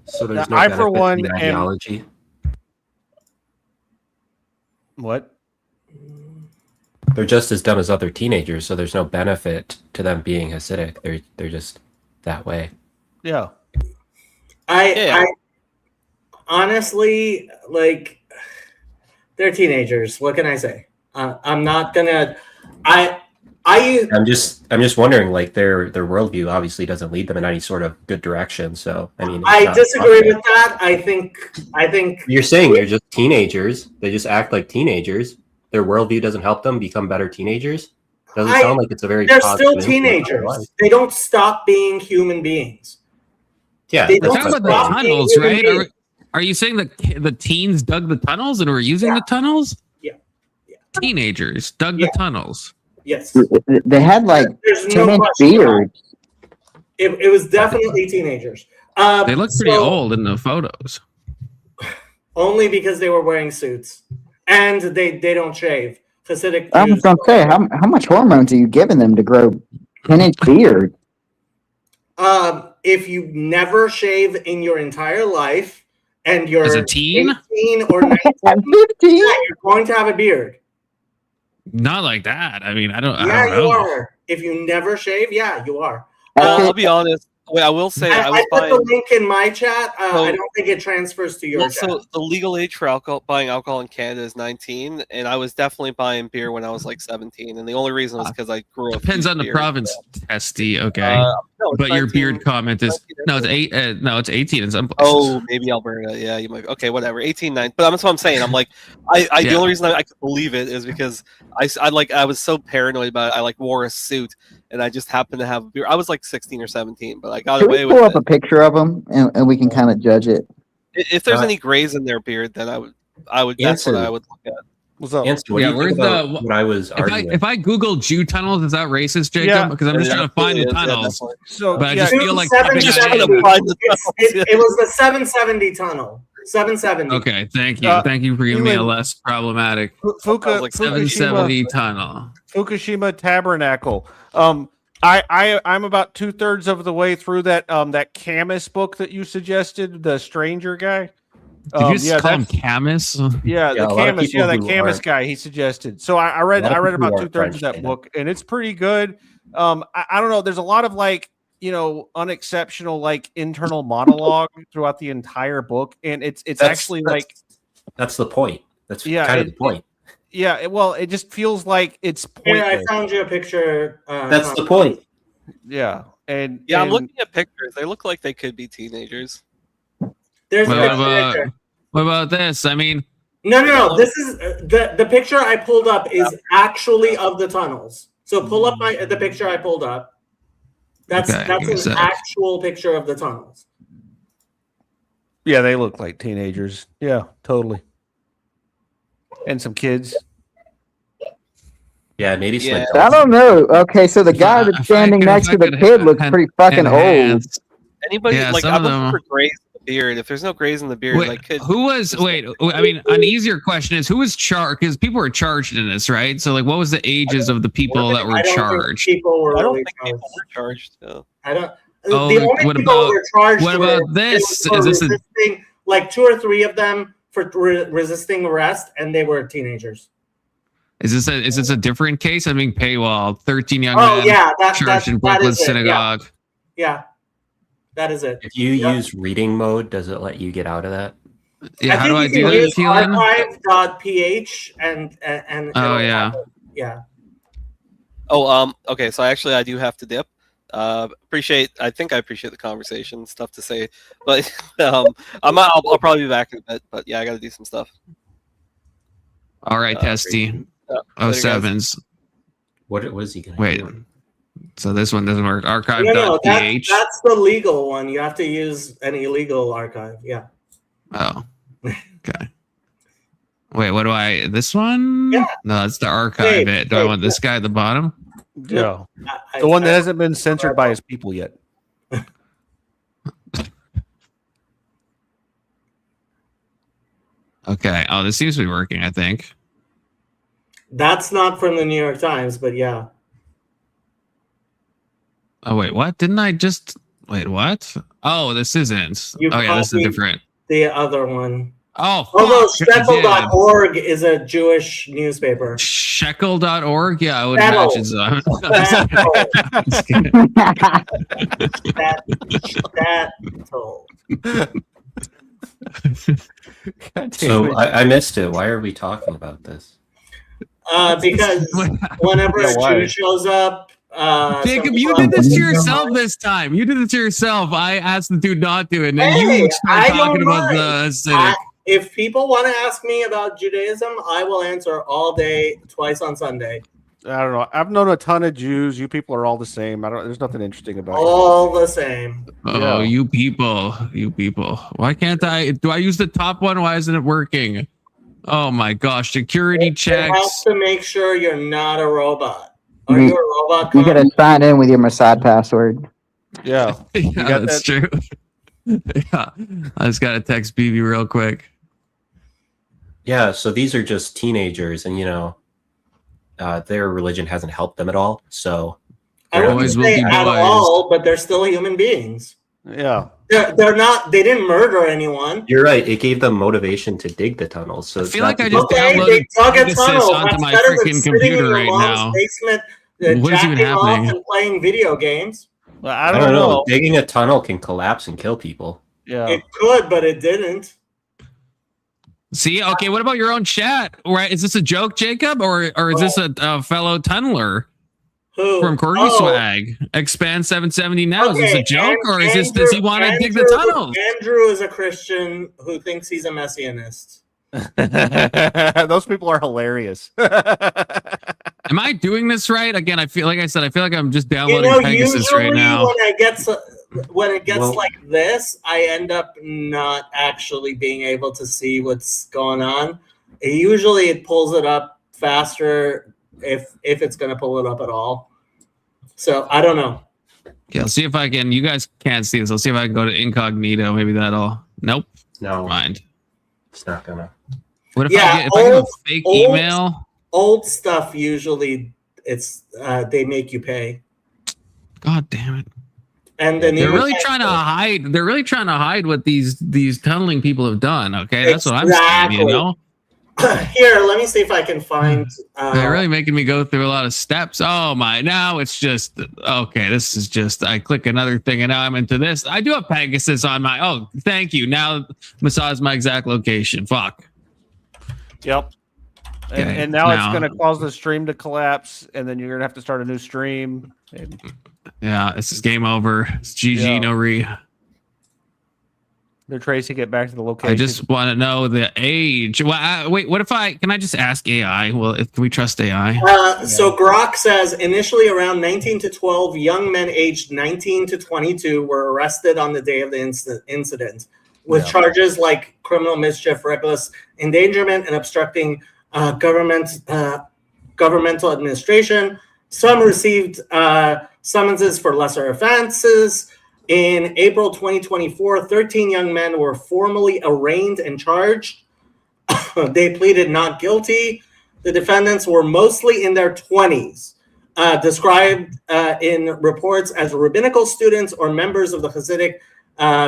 So there's no I, benefit for to one, the am- ideology. What? They're just as dumb as other teenagers, so there's no benefit to them being Hasidic. They're just that way. Yeah. I honestly like they're teenagers. What can I say? I'm not gonna. I'm just wondering, like their worldview obviously doesn't lead them in any sort of good direction. So I mean, it's I not disagree positive. with that. I think You're saying they're just teenagers. They just act like teenagers. Their worldview doesn't help them become better teenagers. Doesn't sound like it's a very. they're positive still influence on their teenagers. life. They don't stop being human beings. Yeah, They We're don't talking stop about the being tunnels, human right? beings. Are you saying that the teens dug the tunnels and were using the tunnels? Yeah. Yeah. Teenagers dug Yeah. the tunnels. Yes. They had like There's 10-inch question about it. beards. It was definitely teenagers. They look pretty so- old in the photos. Only because they were wearing suits and they don't shave. Hasidic I was Jews. gonna say, how much hormones are you giving them to grow 10-inch beard? If you never shave in your entire life and you're As a teen? 18 or 19, At 15? yeah, you're going to have a beard. Not like that. I mean, I don't Yeah, know. you are. If you never shave, yeah, you are. At I'll be honest. Wait, I will say I was put the buying. link in my chat. So- I don't think it transfers to your Well, chat. so the legal age for buying alcohol in Canada is 19, and I was definitely buying beer when I was like 17, and the only reason was because I grew up. Depends on the province, Testy. Okay, No, it's but your 19 beard comment is 19, no, it's 8. No, it's 18 in some places. Oh, maybe Alberta. Yeah, you might. Okay, whatever. 18, 9. But that's what I'm saying. I'm like, the Yeah. only reason I could believe it is because I was so paranoid about it. I like wore a suit, and I just happened to have a beer. I was like 16 or 17, but I got Can away we with pull up it. a picture of them and we can kind of judge it? If there's any grays in their beard, then I would. That's what I would look at. What's up? Answer, what do you think about what I was arguing? If I Google Jew tunnels, is that racist, Jacob? Yeah. Because I'm just trying to find the tunnels. So, But I yeah, just feel like Seven typing that seventy. in. It was the 770 tunnel. 770. Okay, thank you. Thank you for giving me a less problematic. Fukushima 770 tunnel. Fukushima Tabernacle. I'm about 2/3 of the way through that Camus book that you suggested, the Stranger guy. Did you just call him Camus? Yeah, Yeah, the a lot of Camus. people Yeah, that who Camus aren't- guy he suggested. So I read a lot of people about who aren't 2/3 of French that say that. book, and it's pretty good. I don't know. There's a lot of unexceptional internal monologue throughout the entire book, and it's actually that's the point. That's Yeah, kind of the point. it just feels like it's Here, I pointless. found you a picture. That's the point. Yeah, and I'm and- looking at pictures. They look like they could be teenagers. There's a What picture right about, there. what about this? I mean, No. This is the picture I pulled up is actually of the tunnels. So pull up the picture I pulled up. That's Okay, give me a an sec. actual picture of the tunnels. yeah, they look like teenagers. Yeah, totally. And some kids. Yeah, maybe some Yeah. I adults. don't know. Okay, so the guy If that's I standing could- next if I to the could kid looks en- pretty fucking old. enhance- Anybody Yeah, like some I'm of looking them- for grays in the beard. If there's no grays in the beard, Wait, like could who was? Wait, I mean, an easier question is who was charged? Because people were charged in this, right? So, like, what was the ages of the people that were I don't think charged? people were I don't really think charged. people were charged. No. I don't. Oh, the only what people about- who were charged. what were about this? for Is this a- resisting, like 2 or 3 of them for resisting arrest, and they were teenagers. Is this a different case? I mean, paywall, 13 young Oh men yeah, charged in that Brooklyn is it. synagogue. Yeah, that is it. If you Yeah. use reading mode, does it let you get out of that? Yeah, how do I think do you can that, use Keelan? archive.ph and Oh it'll yeah. have it. Yeah. Oh, okay. So actually, I do have to dip. I think I appreciate the conversation. Stuff to say, but I'll probably be back in a bit. But yeah, I got to do some stuff. All right, Testy. Later, guys. 07s. What is he going to Wait. do? So this one doesn't work. No, Archive.ph. that's the legal one. You have to use an illegal archive. Yeah. Oh. Okay. Wait, what do I? This one? Yeah. No, that's the archive. Hey, it. Do I hey, want this guy at the bottom? Yeah. The one that hasn't been censored by his people yet. Okay. Oh, this seems to be working. I think. That's not from the New York Times, but yeah. Oh wait, what? Didn't I just wait? What? Oh, this isn't. You Oh yeah, this is copied different. The other one. Oh, Although fuck, I did. shekel.org is a Jewish newspaper. Shekel.org? Yeah, I would Settle. imagine so. Just kidding. So I missed it. Why are we talking about this? Because whenever Yeah, a why? Jew shows up, Jacob, some you people did this to have- yourself this time. You did it to yourself. I asked the dude not to, and then Hey, you started I don't talking about mind. the acidic. If people want to ask me about Judaism, I will answer all day, twice on Sunday. I don't know. I've known a ton of Jews. You people are all the same. There's nothing interesting about it. All the same. Oh, Yeah. you people. Why can't I? Do I use the top one? Why isn't it working? Oh my gosh. Security You have checks. to make sure you're not a robot. Are You- you a robot? You gotta sign in with your Mossad password. Yeah. Yeah, got that's true. Yeah. I just got to text BB real quick. Yeah, so these are just teenagers, and their religion hasn't helped them at all. So I wouldn't Boys will say be at boys. all, but they're still human beings. Yeah. They're not. They didn't murder anyone. you're right; it gave them motivation to dig the tunnels. So I feel like I that's- just Okay, downloaded they dug a Pegasus tunnel. onto That's my better than freaking sitting in computer your right mom's now. basement, What is even jacking off happening? and playing video games. Well, I don't know. Digging a tunnel can collapse and kill people. Yeah. It could, but it didn't. See, okay, what about your own chat? Right? Is this a joke, Jacob, or is this a fellow tunneler Who? from Corgi Swag? Expand 770 now. Is this a joke, or is this does he want to dig the tunnels? Andrew is a Christian who thinks he's a messianist. Those people are hilarious. Am I doing this right? Again, I feel like I'm just downloading Pegasus right now. When it gets like this, I end up not actually being able to see what's going on. Usually, it pulls it up faster if it's going to pull it up at all. So I don't know. Yeah, I'll see if I can. You guys can't see this. I'll see if I can go to incognito. Maybe that'll. Nope. No, mind. It's not gonna. What if I get a fake email? Old stuff usually it's they make you pay. God damn it! And then they're really trying to hide. They're really trying to hide what these tunneling people have done. Okay, that's what I'm saying. You know. Here, let me see if I can find. They're really making me go through a lot of steps. Oh my! Now it's just okay. This is just. I click another thing, and now I'm into this. I do have Pegasus on my. Oh, thank you. Now massage my exact location. Fuck. Yep. And now it's going to cause the stream to collapse, and then you're going to have to start a new stream. Yeah, this is game over. It's GG, no re. They're tracing it back to the location. I just want to know the age. Well, wait, what if can I just ask AI? Well, can we trust AI? So Grok says initially around 19 to 12 young men aged 19 to 22 were arrested on the day of the incident with charges like criminal mischief, reckless endangerment, and obstructing governmental administration. Some received summonses for lesser offenses. In April 2024, 13 young men were formally arraigned and charged. They pleaded not guilty. The defendants were mostly in their 20s, described in reports as rabbinical students or members of the Hasidic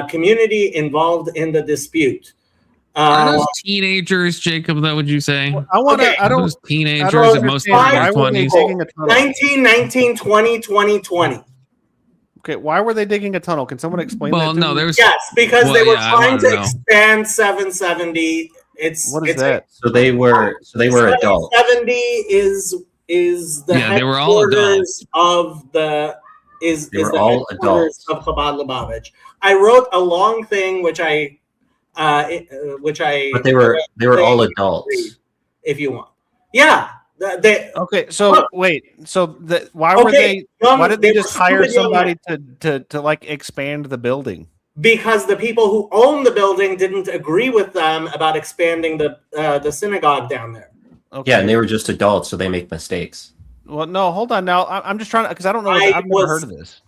community involved in the dispute. Are those teenagers, Jacob? That would you say? Well, I don't. Those teenagers, most in their 20s. 19, 19, 20, 20, 20. Okay, why were they digging a tunnel? Can someone explain that? No, there was. Yes, because they were trying to expand 770. What is that? So they were adults. 770 is the they were all adults. Of the they were all adults of Chabad Lubavitch. I wrote a long thing which I. But they were all adults. If you want, yeah. Okay, so wait, so why were they? Why did they just hire somebody to like expand the building? Because the people who own the building didn't agree with them about expanding the synagogue down there. Okay. Yeah, and they were just adults, so they make mistakes. Well, no, hold on. Now I'm just trying to, because I don't know. I've never heard of this.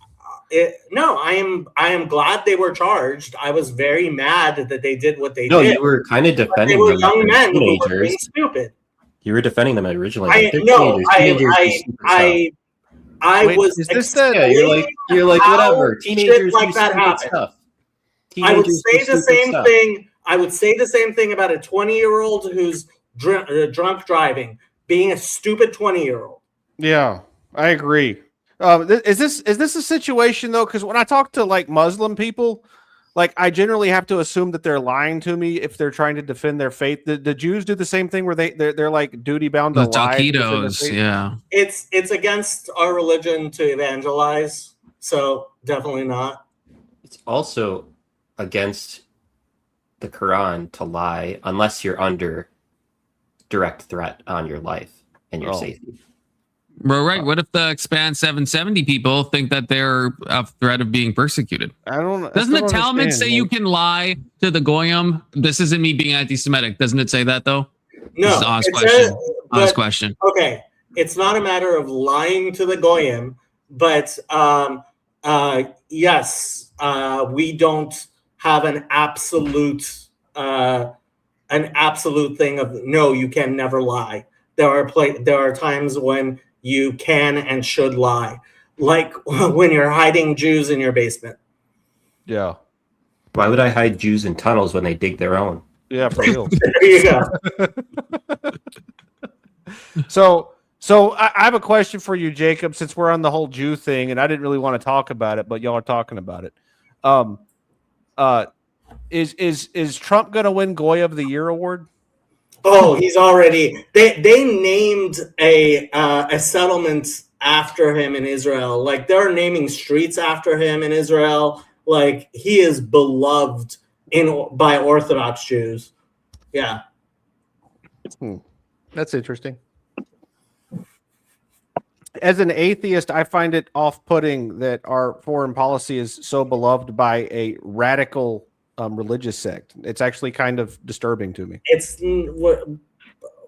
I am glad they were charged. I was very mad that they did what they did. No, you were kind of defending them. They were them. young men who were Teenagers. being stupid. You were defending them originally. I was. Is this you're like whatever. Teenagers like that happen. Stuff. I would say the same thing. I would say the same thing about a 20-year-old who's drunk driving, being a stupid 20-year-old. Yeah, I agree. Is this a situation though? Because when I talk to like Muslim people, like I generally have to assume that they're lying to me if they're trying to defend their faith. The Jews do the same thing where they're like duty bound to lie. Taquitos, yeah. It's against our religion to evangelize, so definitely not. It's also against the Quran to lie unless you're under direct threat on your life and your safety. Well, right. What if the Expand 770 people think that they're a threat of being persecuted? I don't. Doesn't the Talmud say you can lie to the goyim? This isn't me being anti-Semitic. Doesn't it say that though? No. This is honest question. Honest question. Okay, it's not a matter of lying to the goyim, but yes, we don't have an absolute thing of no. You can never lie. There are times when you can and should lie, like when you're hiding Jews in your basement. Yeah. Why would I hide Jews in tunnels when they dig their own? Yeah, for real. There you go. So So I have a question for you, Jacob, since we're on the whole Jew thing, and I didn't really want to talk about it, but y'all are talking about it. Is Trump going to win Goy of the Year award? Oh, he's already. They named a settlement after him in Israel. Like they're naming streets after him in Israel. Like he is beloved by Orthodox Jews. Yeah. That's interesting. As an atheist, I find it off-putting that our foreign policy is so beloved by a radical religious sect. It's actually kind of disturbing to me.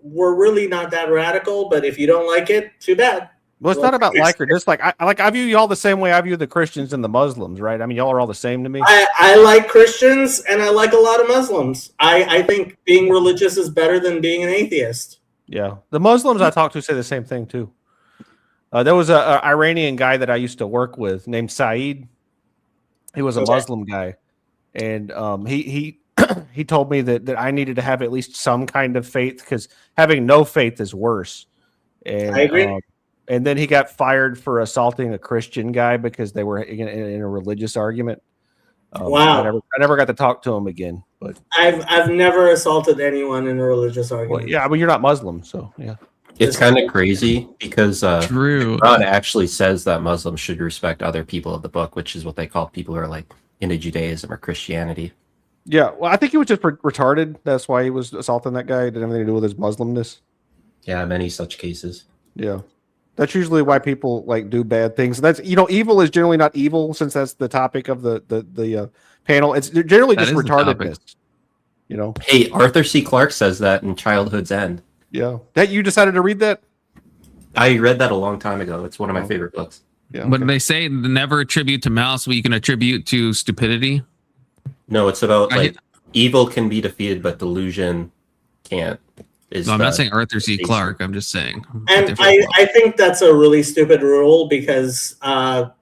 We're really not that radical, but if you don't like it, too bad. Well, it's not about like or dislike. I view y'all the same way I view the Christians and the Muslims, right? I mean, y'all are all the same to me. I like Christians and I like a lot of Muslims. I think being religious is better than being an atheist. Yeah, the Muslims I talk to say the same thing too. There was a Iranian guy that I used to work with named Saeed. He was a Muslim guy, and he he told me that I needed to have at least some kind of faith because having no faith is worse. And I agree. And then he got fired for assaulting a Christian guy because they were in a religious argument. Wow! I never got to talk to him again. But I've never assaulted anyone in a religious argument. Well, yeah, but you're not Muslim, so yeah. It's kind of crazy because True. Quran actually says that Muslims should respect other people of the book, which is what they call people who are like into Judaism or Christianity. Yeah, well, I think he was just retarded. That's why he was assaulting that guy. It didn't have anything to do with his Muslimness. Yeah, many such cases. Yeah, that's usually why people like do bad things. And that's evil is generally not evil, since that's the topic of the panel. It's generally just retardedness. Hey, Arthur C. Clarke says that in Childhood's End. Yeah, that you decided to read that? I read that a long time ago. It's one of my favorite books. Yeah. When they say never attribute to malice what you can attribute to stupidity. No, it's about evil can be defeated, but delusion can't. No, I'm not saying Arthur C. Clarke. I'm just saying. And I think that's a really stupid rule because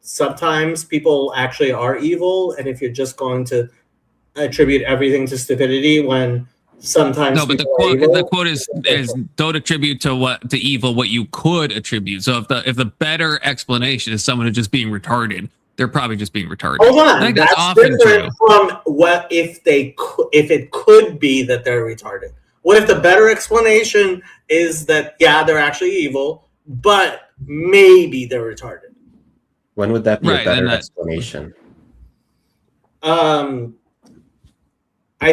sometimes people actually are evil, and if you're just going to attribute everything to stupidity when sometimes no, but the quote is don't attribute to evil what you could attribute. So if the better explanation is someone who's just being retarded, they're probably just being retarded. Hold on, I think that's often different true. from what if it could be that they're retarded. What if the better explanation is that they're actually evil, but maybe they're retarded? When would that be a better explanation? I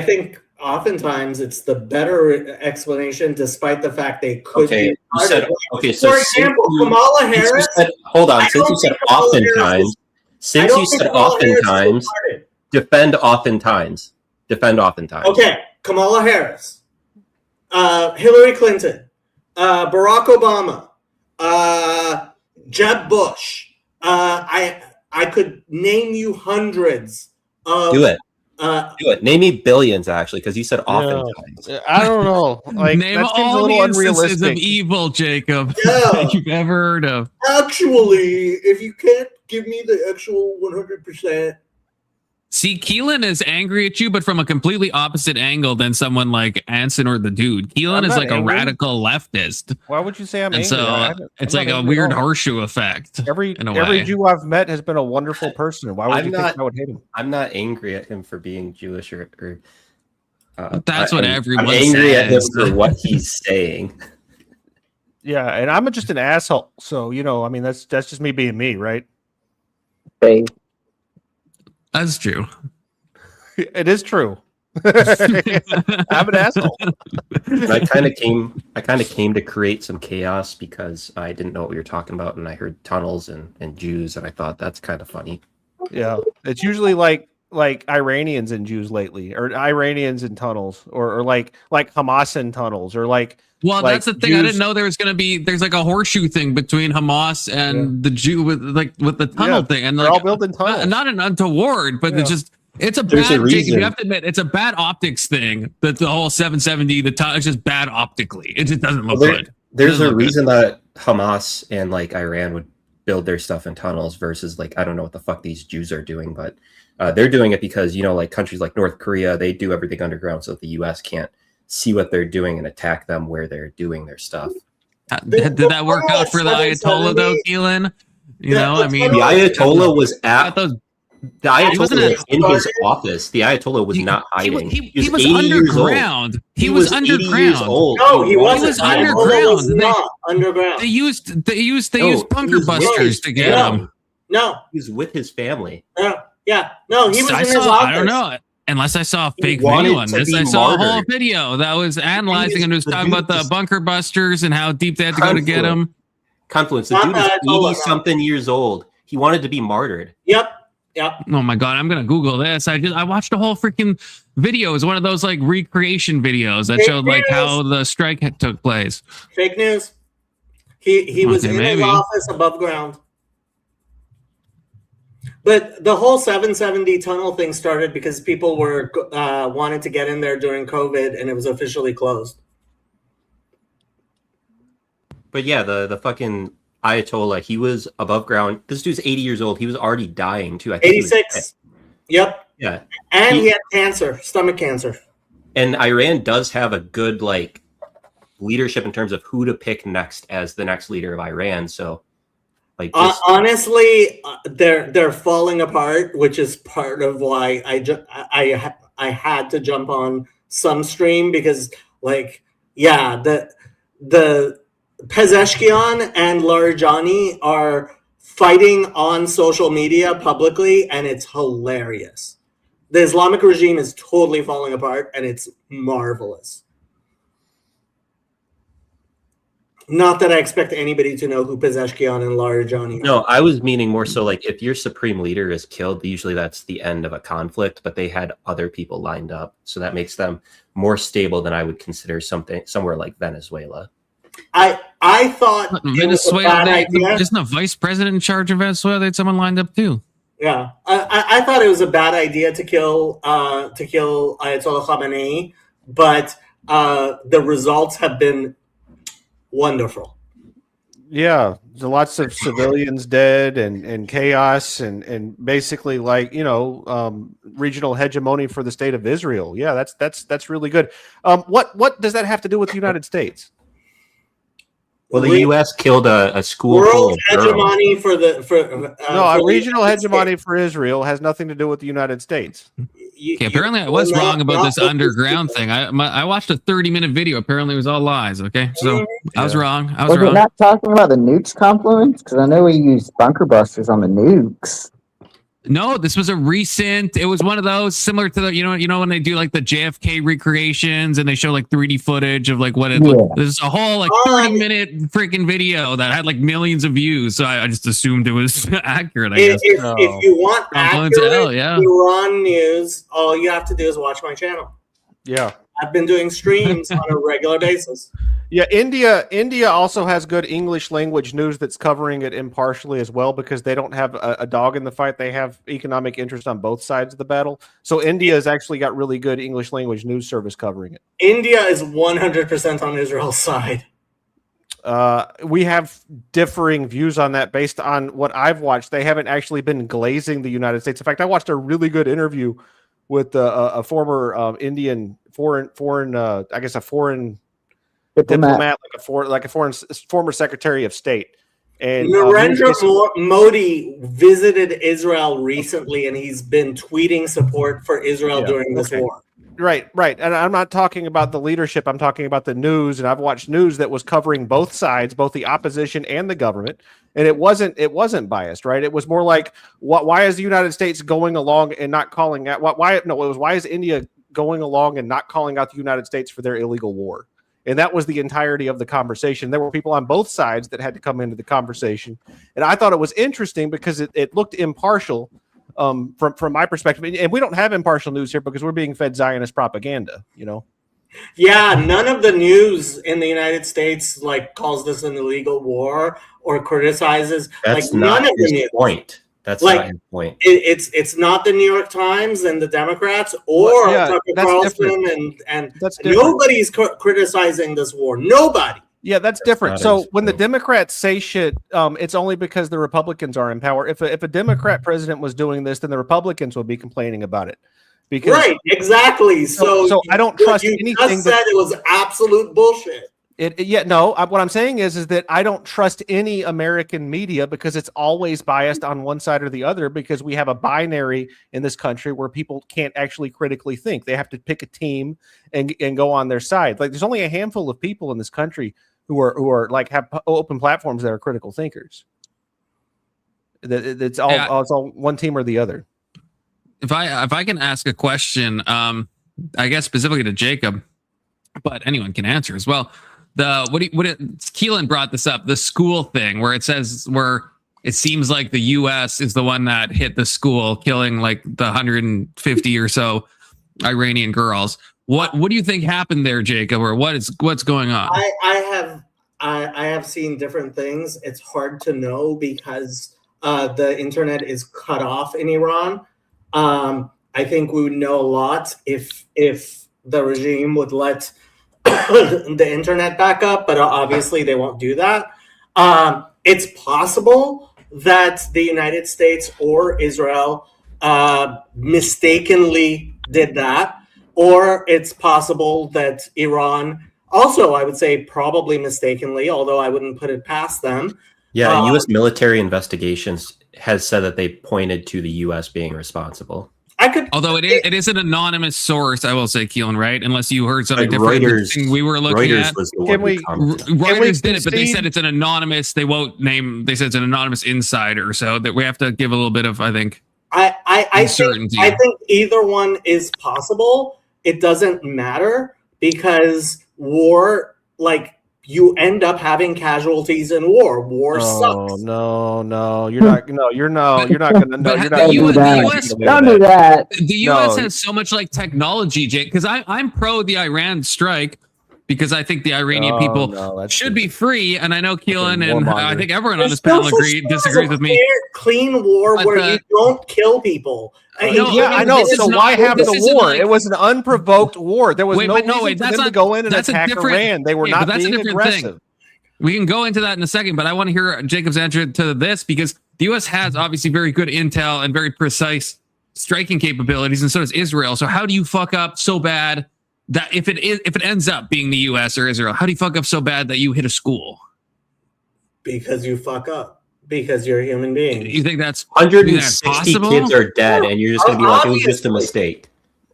think oftentimes it's the better explanation, despite the fact they could be retarded. For example, Kamala Harris. Hold on, since you said oftentimes, defend oftentimes. Okay, Kamala Harris, Hillary Clinton, Barack Obama, Jeb Bush. I could name you hundreds of. Do it. Name me billions, actually, because you said oftentimes. I don't know. Like, name all the instances of evil, Jacob, that you've ever heard of. Actually, if you can't give me the actual 100%. See, Keelan is angry at you, but from a completely opposite angle than someone like Anson or the dude. Keelan is like a radical leftist. Why would you say I'm angry? So it's like a weird horseshoe effect. Every Jew I've met has been a wonderful person. Why would you think I would hate him? I'm not angry at him for being Jewish or that's what everyone says. I'm angry at him for what he's saying. Yeah, and I'm just an asshole. So, I mean, that's just me being me, right? Hey. That's true. It is true. I'm an asshole. I kind of came to create some chaos because I didn't know what we were talking about, and I heard tunnels and Jews, and I thought that's kind of funny. Yeah, it's usually like Iranians and Jews lately, or Iranians and tunnels, or like Hamas and tunnels, or like. Well, that's the thing. Jews. I didn't know there was going to be. There's like a horseshoe thing between Hamas and the Jew with the tunnel thing, and they're all building tunnels. Not an untoward, but it's a bad. You have to admit, it's a bad optics thing. That the whole 770, the tunnel, it's just bad optically. It just doesn't look good. There's a reason that Hamas and like Iran would build their stuff in tunnels versus like I don't know what the fuck these Jews are doing, but they're doing it because like countries like North Korea, they do everything underground so that the U.S. can't see what they're doing and attack them where they're doing their stuff. Did that work out for the Ayatollah though, Keelan? You know, I mean, The Ayatollah was got at those. the Ayatollah wasn't was in his office. The Ayatollah was not hiding. He was 80 years old. underground. He was was 80 years underground. old. No, he wasn't. was Ayatollah underground. was not underground. They used No, bunker he was busters to get Yeah. him. No, He was with his family. yeah, no, he was in his office. I don't know. Unless I saw a He fake wanted video on to this, be I saw a whole martyred. video that was analyzing and it was The talking about dude the was- bunker busters and how deep they had to go to get him. Confluence. The Not dude was the Ayatollah, 80-something years old. He wanted to be martyred. Yep. Oh my god, I'm gonna Google this. I watched a whole freaking video. It was one of those like recreation videos that Fake showed like news. how the strike took place. Fake news. He was Okay, in maybe. his office above ground. But the whole 770 tunnel thing started because people were wanted to get in there during COVID, and it was officially closed. But yeah, the fucking Ayatollah, he was above ground. This dude's 80 years old. He was already dying too. I think he was 86. Yep. dead. Yeah. And He- he had cancer, stomach cancer. And Iran does have a good like leadership in terms of who to pick next as the next leader of Iran. So like just, Honestly, they're falling apart, which is part of why I had to jump on some stream because, like, yeah, the Pezeshkian and Larijani are fighting on social media publicly, and it's hilarious. The Islamic regime is totally falling apart, and it's marvelous. Not that I expect anybody to know who Pezeshkian and Larijani are. no, I was meaning more so like if your supreme leader is killed, usually that's the end of a conflict, but they had other people lined up. So that makes them more stable than I would consider somewhere like Venezuela. I thought it was a Venezuela, bad idea. isn't a vice president in charge of Venezuela? They had someone lined up too. Yeah, I thought it was a bad idea to kill Ayatollah Khamenei, but the results have been wonderful. Yeah, there's lots of civilians dead and chaos and basically like regional hegemony for the state of Israel. Yeah, that's really good. What does that have to do with the United States? Well, the U.S. killed a school full World of girls. hegemony for No, for a the regional United hegemony States. for Israel has nothing to do with the United States. Okay, apparently I was wrong about this underground thing. I watched a 30-minute video. Apparently it was all lies. Okay, so I was wrong. I was Was it wrong. not talking about the nukes Confluence? Because I know we used bunker busters on the nukes. No, this was a recent. It was one of those similar to the you know when they do like the JFK recreations and they show like 3D footage of like what it. Yeah. This is a whole like 30-minute freaking video that had like millions of views. So I just assumed it was accurate. I guess. If you want Confluence, accurate hell, yeah. Iran news, all you have to do is watch my channel. Yeah. I've been doing streams on a regular basis. Yeah, India also has good English language news that's covering it impartially as well because they don't have a dog in the fight. They have economic interest on both sides of the battle. So India has actually got really good English language news service covering it. India is 100% on Israel's side. We have differing views on that based on what I've watched. They haven't actually been glazing the United States. In fact, I watched a really good interview with a former Indian foreign diplomat, like a former Secretary of State. And Narendra Modi visited Israel recently, and he's been tweeting support for Israel during this war. Right. And I'm not talking about the leadership. I'm talking about the news. And I've watched news that was covering both sides, both the opposition and the government. And it wasn't biased, right? It was more like, why is the United States going along and not calling out? Why is India going along and not calling out the United States for their illegal war? And that was the entirety of the conversation. There were people on both sides that had to come into the conversation. And I thought it was interesting because it looked impartial from my perspective. And we don't have impartial news here because we're being fed Zionist propaganda, Yeah, none of the news in the United States calls this an illegal war or criticizes. That's none not of the his news. point. That's not his point. It's not the New York Times and the Democrats or Tucker Carlson and that's different. nobody's criticizing this war. Nobody. Yeah, that's different. So when the Democrats say shit, it's only because the Republicans are in power. If a Democrat president was doing this, then the Republicans would be complaining about it. Because Right, exactly. So I don't trust you anything just said it was absolute bullshit. What I'm saying is that I don't trust any American media because it's always biased on one side or the other, because we have a binary in this country where people can't actually critically think. They have to pick a team and go on their side. Like, there's only a handful of people in this country who are like have open platforms that are critical thinkers. It's all one team or the other. If I can ask a question, I guess specifically to Jacob, but anyone can answer as well. Keelan brought this up, the school thing, where it seems like the U.S. is the one that hit the school, killing like the 150 or so Iranian girls. What do you think happened there, Jacob, or what's going on? I have seen different things. It's hard to know because the internet is cut off in Iran. I think we would know a lot if the regime would let the internet back up, but obviously they won't do that. It's possible that the United States or Israel mistakenly did that, or it's possible that Iran also, I would say probably mistakenly, although I wouldn't put it past them. Yeah, U.S. military investigations has said that they pointed to the U.S. being responsible. Although it is an anonymous source, I will say, Keelan, right? Unless you heard something Like different. Reuters, We were looking Reuters at. was the one who commented. Reuters did it, but they said it's an anonymous. They won't name. They said it's an anonymous insider, so that we have to give a little bit of, I think, uncertainty. I think either one is possible. It doesn't matter because war, like, you end up having casualties in war. War sucks. No, you're not. No, you're not gonna. No, you're not. Don't do that. The U.S. has so much like technology, Jake. Because I'm pro the Iran strike because I think the Iranian people should be free, and I know Keelan and I think everyone on this panel disagrees with me. Clean war where you don't kill people. I know. So why have the war? It was an unprovoked war. There was no reason for them to go in and attack Iran. They were not being aggressive. We can go into that in a second, but I want to hear Jacob's answer to this because the U.S. has obviously very good intel and very precise striking capabilities, and so does Israel. So how do you fuck up so bad that if it ends up being the U.S. or Israel, how do you fuck up so bad that you hit a school? Because you fuck up. Because you're a human being. You think that's 160 kids are dead, and you're just going to be like, it was just a mistake.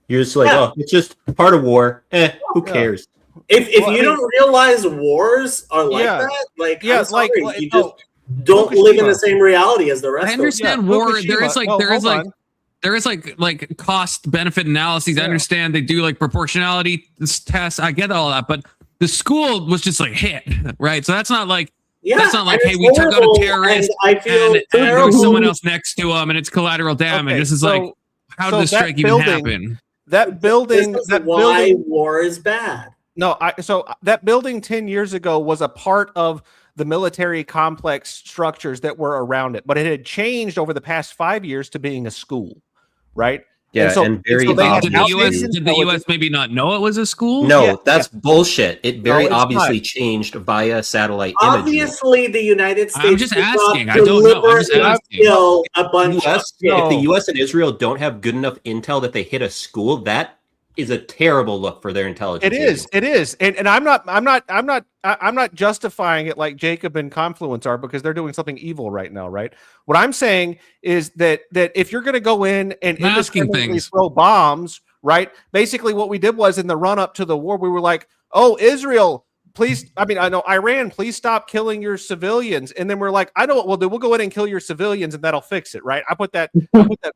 You're just like, oh, it's just part of war. Who cares? If you don't realize wars are like that, like, I'm sorry, you just don't live in the same reality as the rest of us. I understand war. There is like cost benefit analyses. I understand they do like proportionality tests. I get all that, but the school was just like hit, right? So that's not like. That's not like, hey, we took out a terrorist and there was someone else next to him and it's collateral damage. This is like, how did this strike even happen? That building, why war is bad. No, so that building 10 years ago was a part of the military complex structures that were around it, but it had changed over the past 5 years to being a school, right? Yeah, and very did the U.S. maybe not know it was a school? No, that's bullshit. It very obviously changed via satellite imagery. Obviously, the United States. I'm just asking. I don't know. I'm just asking. A bunch if the U.S. and Israel don't have good enough intel that they hit a school, that is a terrible look for their intelligence. It is, and I'm not justifying it like Jacob and Confluence are because they're doing something evil right now, right? What I'm saying is that if you're going to go in and indiscriminately throw bombs, right? Basically, what we did was in the run up to the war, we were like, "Oh, Israel, please." I mean, I know Iran, please stop killing your civilians, and then we're like, "I know what we'll do. We'll go in and kill your civilians, and that'll fix it." Right? I put that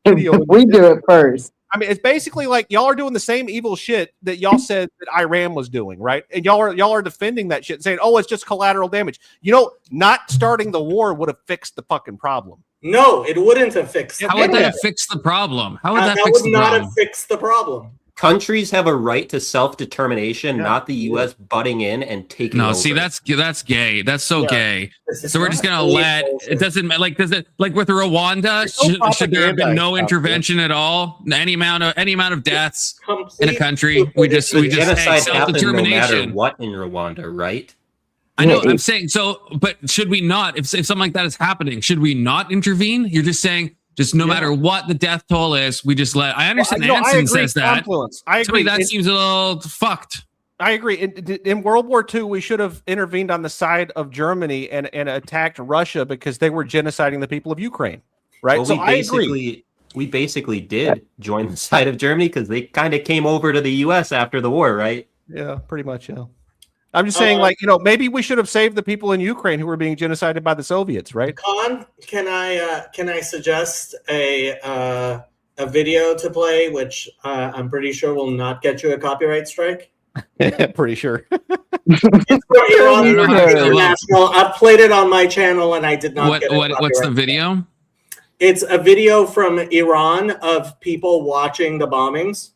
video. We do it first. I mean, it's basically like y'all are doing the same evil shit that y'all said that Iran was doing, right? And y'all are defending that shit, saying, "Oh, it's just collateral damage." You know, not starting the war would have fixed the fucking problem. No, it wouldn't have fixed. How would that fix the problem? How would that fix the problem? That would not have fixed the problem. Countries have a right to self-determination, not the U.S. butting in and taking over. No, see, that's gay. That's so gay. So we're just gonna let it. Doesn't like does it like with Rwanda? Should there have been no intervention at all? Any amount of deaths in a country? We just genocide self-determination. No matter what in Rwanda, right? I know. I'm saying so, but should we not? If something like that is happening, should we not intervene? You're just saying. Just no matter what the death toll is, we just let. I understand Anson says that. I agree. To me, that seems a little fucked. I agree. In World War II, we should have intervened on the side of Germany and attacked Russia because they were genociding the people of Ukraine. Right. Well, so I agree. we basically did join the side of Germany because they kind of came over to the U.S. after the war, right? Yeah, pretty much. Yeah. I'm just saying, like, maybe we should have saved the people in Ukraine who were being genocided by the Soviets, right? Con, can I suggest a video to play, which I'm pretty sure will not get you a copyright strike? Pretty sure. It's for Iran International. I've played it on my channel, and I did not get a copyright What's the video? It's a video from Iran of people watching the bombings.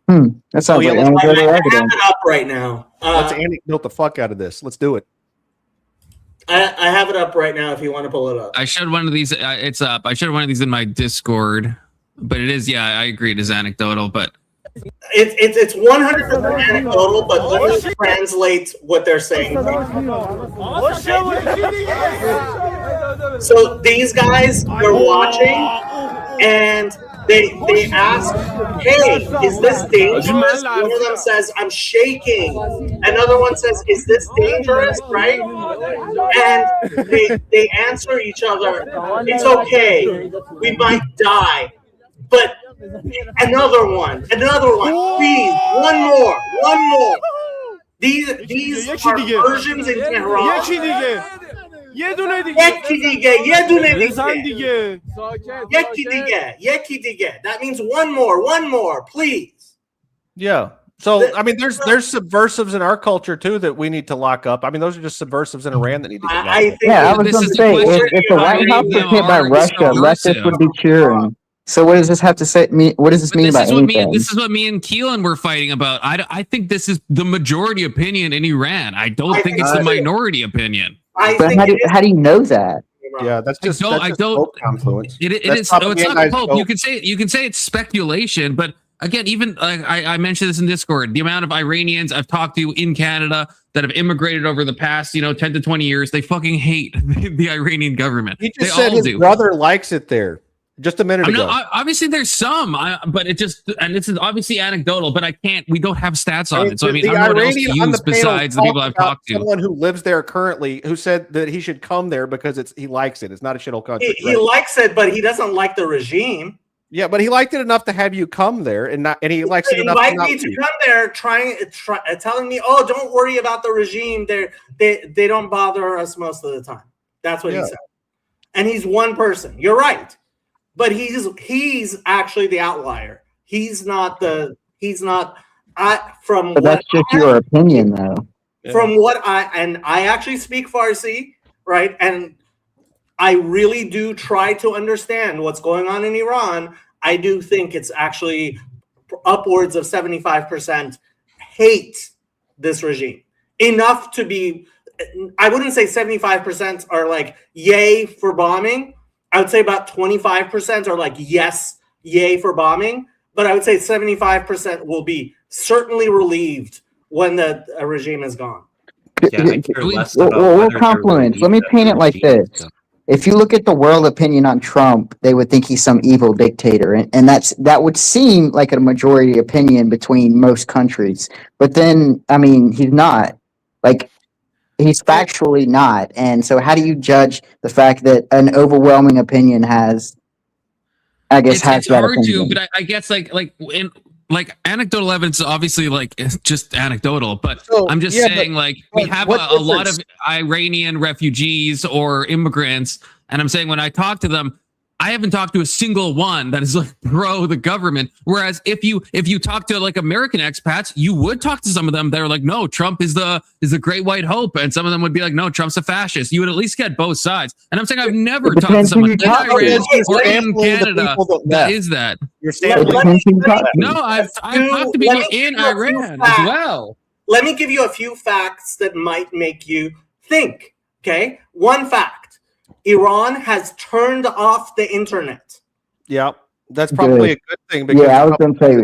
That sounds like I anecdotal have evidence. it up right now. Let's anecdote the fuck out of this. Let's do it. I have it up right now if you want to pull it up. I showed one of these. It's up. I showed one of these in my Discord, but it is. Yeah, I agree. It is anecdotal, but It's 100% anecdotal, but let me translate what they're saying. So these guys are watching, and they ask, "Hey, is this dangerous?" One of them says, "I'm shaking." Another one says, "Is this dangerous?" Right? And they answer each other, "It's okay. We might die." But another one, please, one more. These are Persians in Tehran. Yeki dige. That means one more, please. Yeah. So I mean, there's subversives in our culture too that we need to lock up. I mean, those are just subversives in Iran that need to get locked up. I was going to say, if the White House was hit by Russia, leftists would be cheering. So what does this have to say? What does this mean about anything? This is what me and Keelan were fighting about. I think this is the majority opinion in Iran. I don't think it's the minority opinion. But how do you know that? Yeah, that's just Confluence. It's not the Pope. You can say it's speculation, but again, even I mentioned this in Discord, the amount of Iranians I've talked to in Canada that have immigrated over the past 10 to 20 years, they fucking hate the Iranian government. He just said his brother likes it there. Just a minute ago. Obviously, there's some, but it just, and this is obviously anecdotal, but we don't have stats on it. So, I mean, I don't know what else to use besides the people I've talked to. Someone who lives there currently who said that he should come there because he likes it. It's not a shithole country. He likes it, but he doesn't like the regime. Yeah, but he liked it enough to have you come there, and he likes it enough. Invite me to come there, telling me, "Oh, don't worry about the regime. They don't bother us most of the time." That's what he said, and he's one person. You're right. But he's actually the outlier. He's not. But that's just your opinion, though. From what I actually speak Farsi, right? And I really do try to understand what's going on in Iran. I do think it's actually upwards of 75% hate this regime. Enough to be, I wouldn't say 75% are like yay for bombing. I would say about 25% are like, yes, yay for bombing. But I would say 75% will be certainly relieved when the regime is gone. Well, Confluence, let me paint it like this. If you look at the world opinion on Trump, they would think he's some evil dictator. And that would seem like a majority opinion between most countries. But then, I mean, he's not. Like, he's factually not. And so how do you judge the fact that an overwhelming opinion has it's that hard opinion? to, but I guess like anecdotal evidence is obviously it's just anecdotal, but I'm just saying we have a lot of Iranian refugees or immigrants, and I'm saying when I talk to them, I haven't talked to a single one that is like pro the government. Whereas if you talk to like American expats, you would talk to some of them that are like, no, Trump is the great white hope, and some of them would be like, no, Trump's a fascist. You would at least get both sides. And I'm saying I've never talked to someone in Iran or in Canada that is that. No, I've talked to people in Iran as well. Let me give you a few facts that might make you think. Okay, one fact. Iran has turned off the internet. Yeah, that's probably a good thing. Because I was going to say,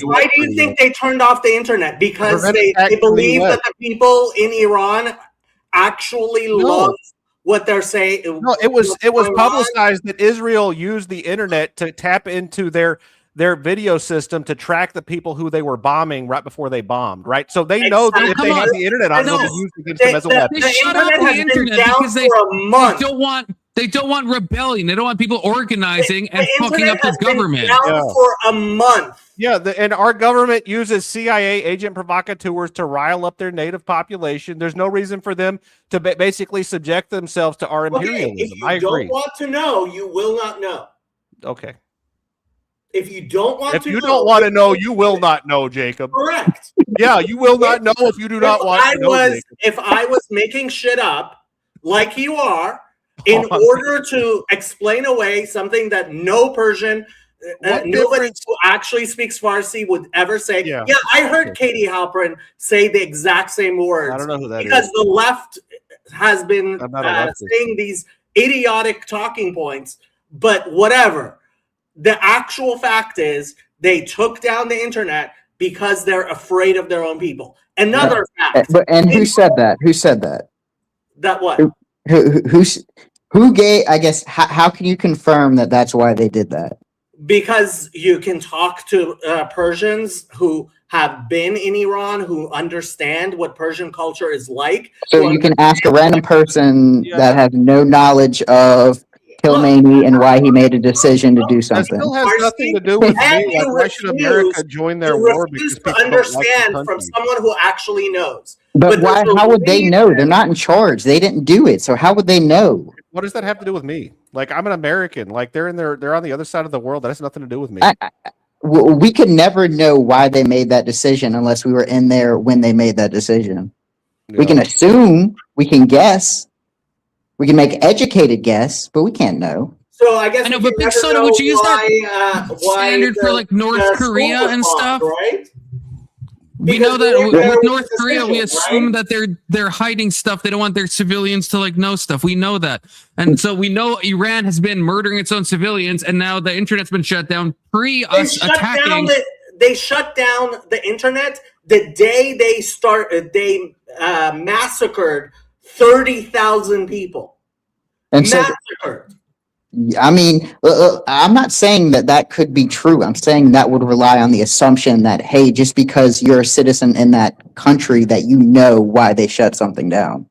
why do you think they turned off the internet? Because they believe that the people in Iran actually love what they're saying. No, it was publicized that Israel used the internet to tap into their their video system to track the people who they were bombing right before they bombed, right? So they know that if they have the internet on, it'll be used against them as a weapon. They shut off the internet because they don't want rebellion. They don't want people organizing and fucking up the government. Down for a month. Yeah, and our government uses CIA agent provocateurs to rile up their native population. There's no reason for them to basically subject themselves to our imperialism. If you I agree. don't want to know, you will not know. Okay. If you don't want to know, you will not know, Jacob. Correct. Yeah, you will not know if you do not want to know, Jacob. If I was making shit up like you are in order to explain away something that no Persian, nobody who actually speaks Farsi would ever say. Yeah, I heard Katie Halperin say the exact same words. I don't know who that is. Because the left has been saying these idiotic talking points, but whatever. The actual fact is they took down the internet because they're afraid of their own people. Another fact. And who said that? Who said that? That what? Who gave, I guess, how can you confirm that that's why they did that? Because you can talk to Persians who have been in Iran, who understand what Persian culture is like. So you can ask a random person that has no knowledge of Khamenei and why he made a decision to do something. It still has nothing to do with me. Like, why should America join their war? Because people understand from someone who actually knows. But why? How would they know? They're not in charge. They didn't do it. So how would they know? What does that have to do with me? Like, I'm an American. Like, they're on the other side of the world. That has nothing to do with me. We could never know why they made that decision unless we were in there when they made that decision. Yeah. We can assume. We can guess. We can make educated guess, but we can't know. So I guess I know, but Big Soda, would you use that standard for like North Korea and stuff? Right? We know that with North Korea, we assume that they're hiding stuff. They don't want their civilians to like know stuff. We know that, and so we know Iran has been murdering its own civilians, and now the internet's been shut down us attacking. They shut down the internet the day they massacred 30,000 people. And massacred. I mean, I'm not saying that could be true. I'm saying that would rely on the assumption that, hey, just because you're a citizen in that country, that you know why they shut something down.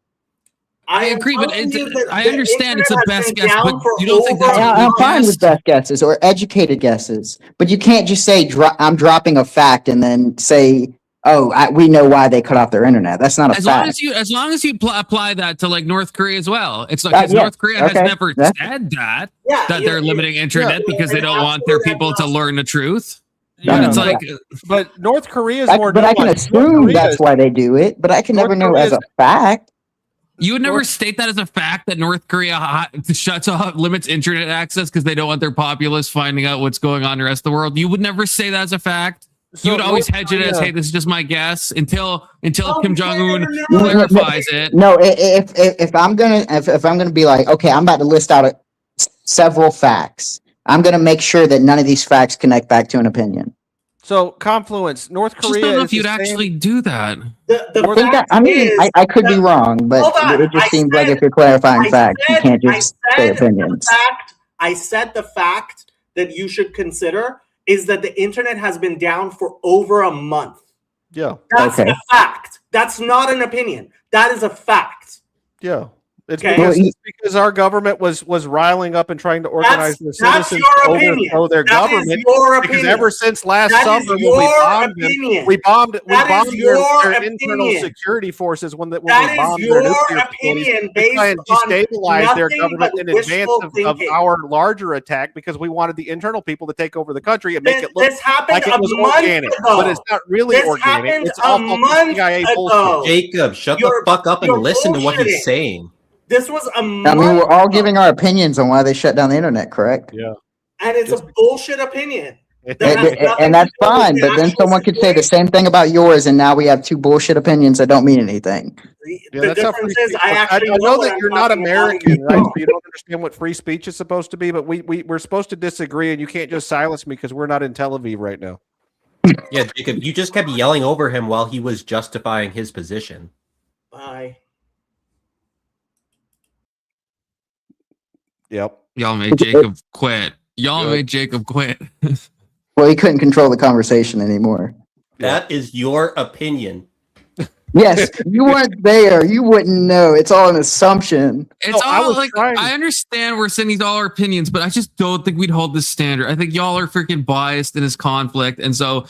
I agree, but I understand it's a best guess, but you don't think that's I'm fine with best guesses or educated guesses, but you can't just say I'm dropping a fact and then say, we know why they cut off their internet. That's not a fact. As long as you apply that to like North Korea as well. It's like North Korea has never said that they're limiting internet because they don't want their people to learn the truth. It's like, but North Korea is more. But I can assume that's why they do it. But I can never know as a fact. You would never state that as a fact that North Korea shuts off, limits internet access because they don't want their populace finding out what's going on in the rest of the world. You would never say that as a fact. So you would always hedge it as, "Hey, this is just my guess," until Kim Jong-un clarifies it. No, if I'm gonna be like, okay, I'm about to list out several facts. I'm gonna make sure that none of these facts connect back to an opinion. So, Confluence, North Korea. I just don't know if you'd actually do that. I could be wrong, but it just seems like if you're clarifying facts, you can't just say opinions. I said the fact that you should consider is that the internet has been down for over a month. Yeah. That's a fact. That's not an opinion. That is a fact. Yeah. It's because our government was riling up and trying to organize the citizens to overthrow their government. Because ever since last summer, when we bombed their internal security forces when we bombed their nuclear facilities to try and destabilize their government in advance of our larger attack, because we wanted the internal people to take over the country and make it look like it was organic. But it's not really organic. It's all CIA bullshit. Jacob, shut the fuck up and listen to what he's saying. This was a month. I mean, we're all giving our opinions on why they shut down the internet, correct? Yeah. And it's a bullshit opinion. And that's fine, but then someone could say the same thing about yours, and now we have two bullshit opinions that don't mean anything. The difference is I know that you're not American, right? So you don't understand what free speech is supposed to be, but we're supposed to disagree, and you can't just silence me because we're not in Tel Aviv right now. Yeah, Jacob, you just kept yelling over him while he was justifying his position. Bye. Yep. Y'all made Jacob quit. Y'all made Jacob quit. Well, he couldn't control the conversation anymore. That is your opinion. Yes, you weren't there. You wouldn't know. It's all an assumption. It's I all was like trying- I understand we're saying these all our opinions, but I just don't think we'd hold this standard. I think y'all are freaking biased in this conflict, and so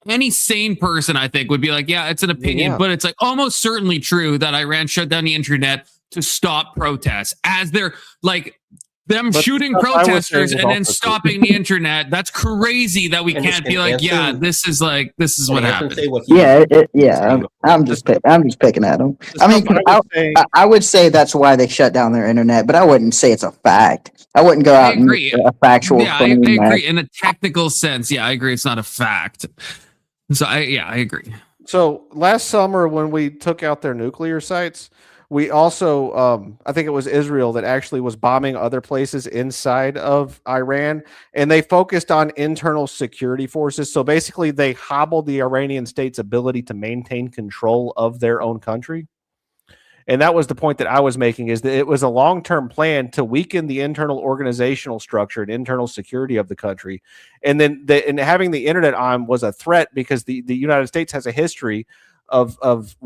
any sane person, I think, would be like, yeah, it's an opinion, Yeah. but it's like almost certainly true that Iran shut down the internet to stop protests as they're like them But shooting the stuff I was protesters saying and is then also true. stopping the internet. That's crazy that we And- can't be and like, yeah, Anson- this is what Can Anson happened. say what he Yeah, was yeah. saying before? I'm just picking at him. The I mean, stuff I was saying- I would say that's why they shut down their internet, but I wouldn't say it's a fact. I wouldn't go I out and agree. make a factual Yeah, I claim that- agree. In a technical sense, yeah, I agree. It's not a fact. So I agree. So last summer, when we took out their nuclear sites, we also, I think it was Israel that actually was bombing other places inside of Iran, and they focused on internal security forces. So basically, they hobbled the Iranian state's ability to maintain control of their own country. And that was the point that I was making, is that it was a long-term plan to weaken the internal organizational structure and internal security of the country. And then and having the internet on was a threat because the United States has a history of riling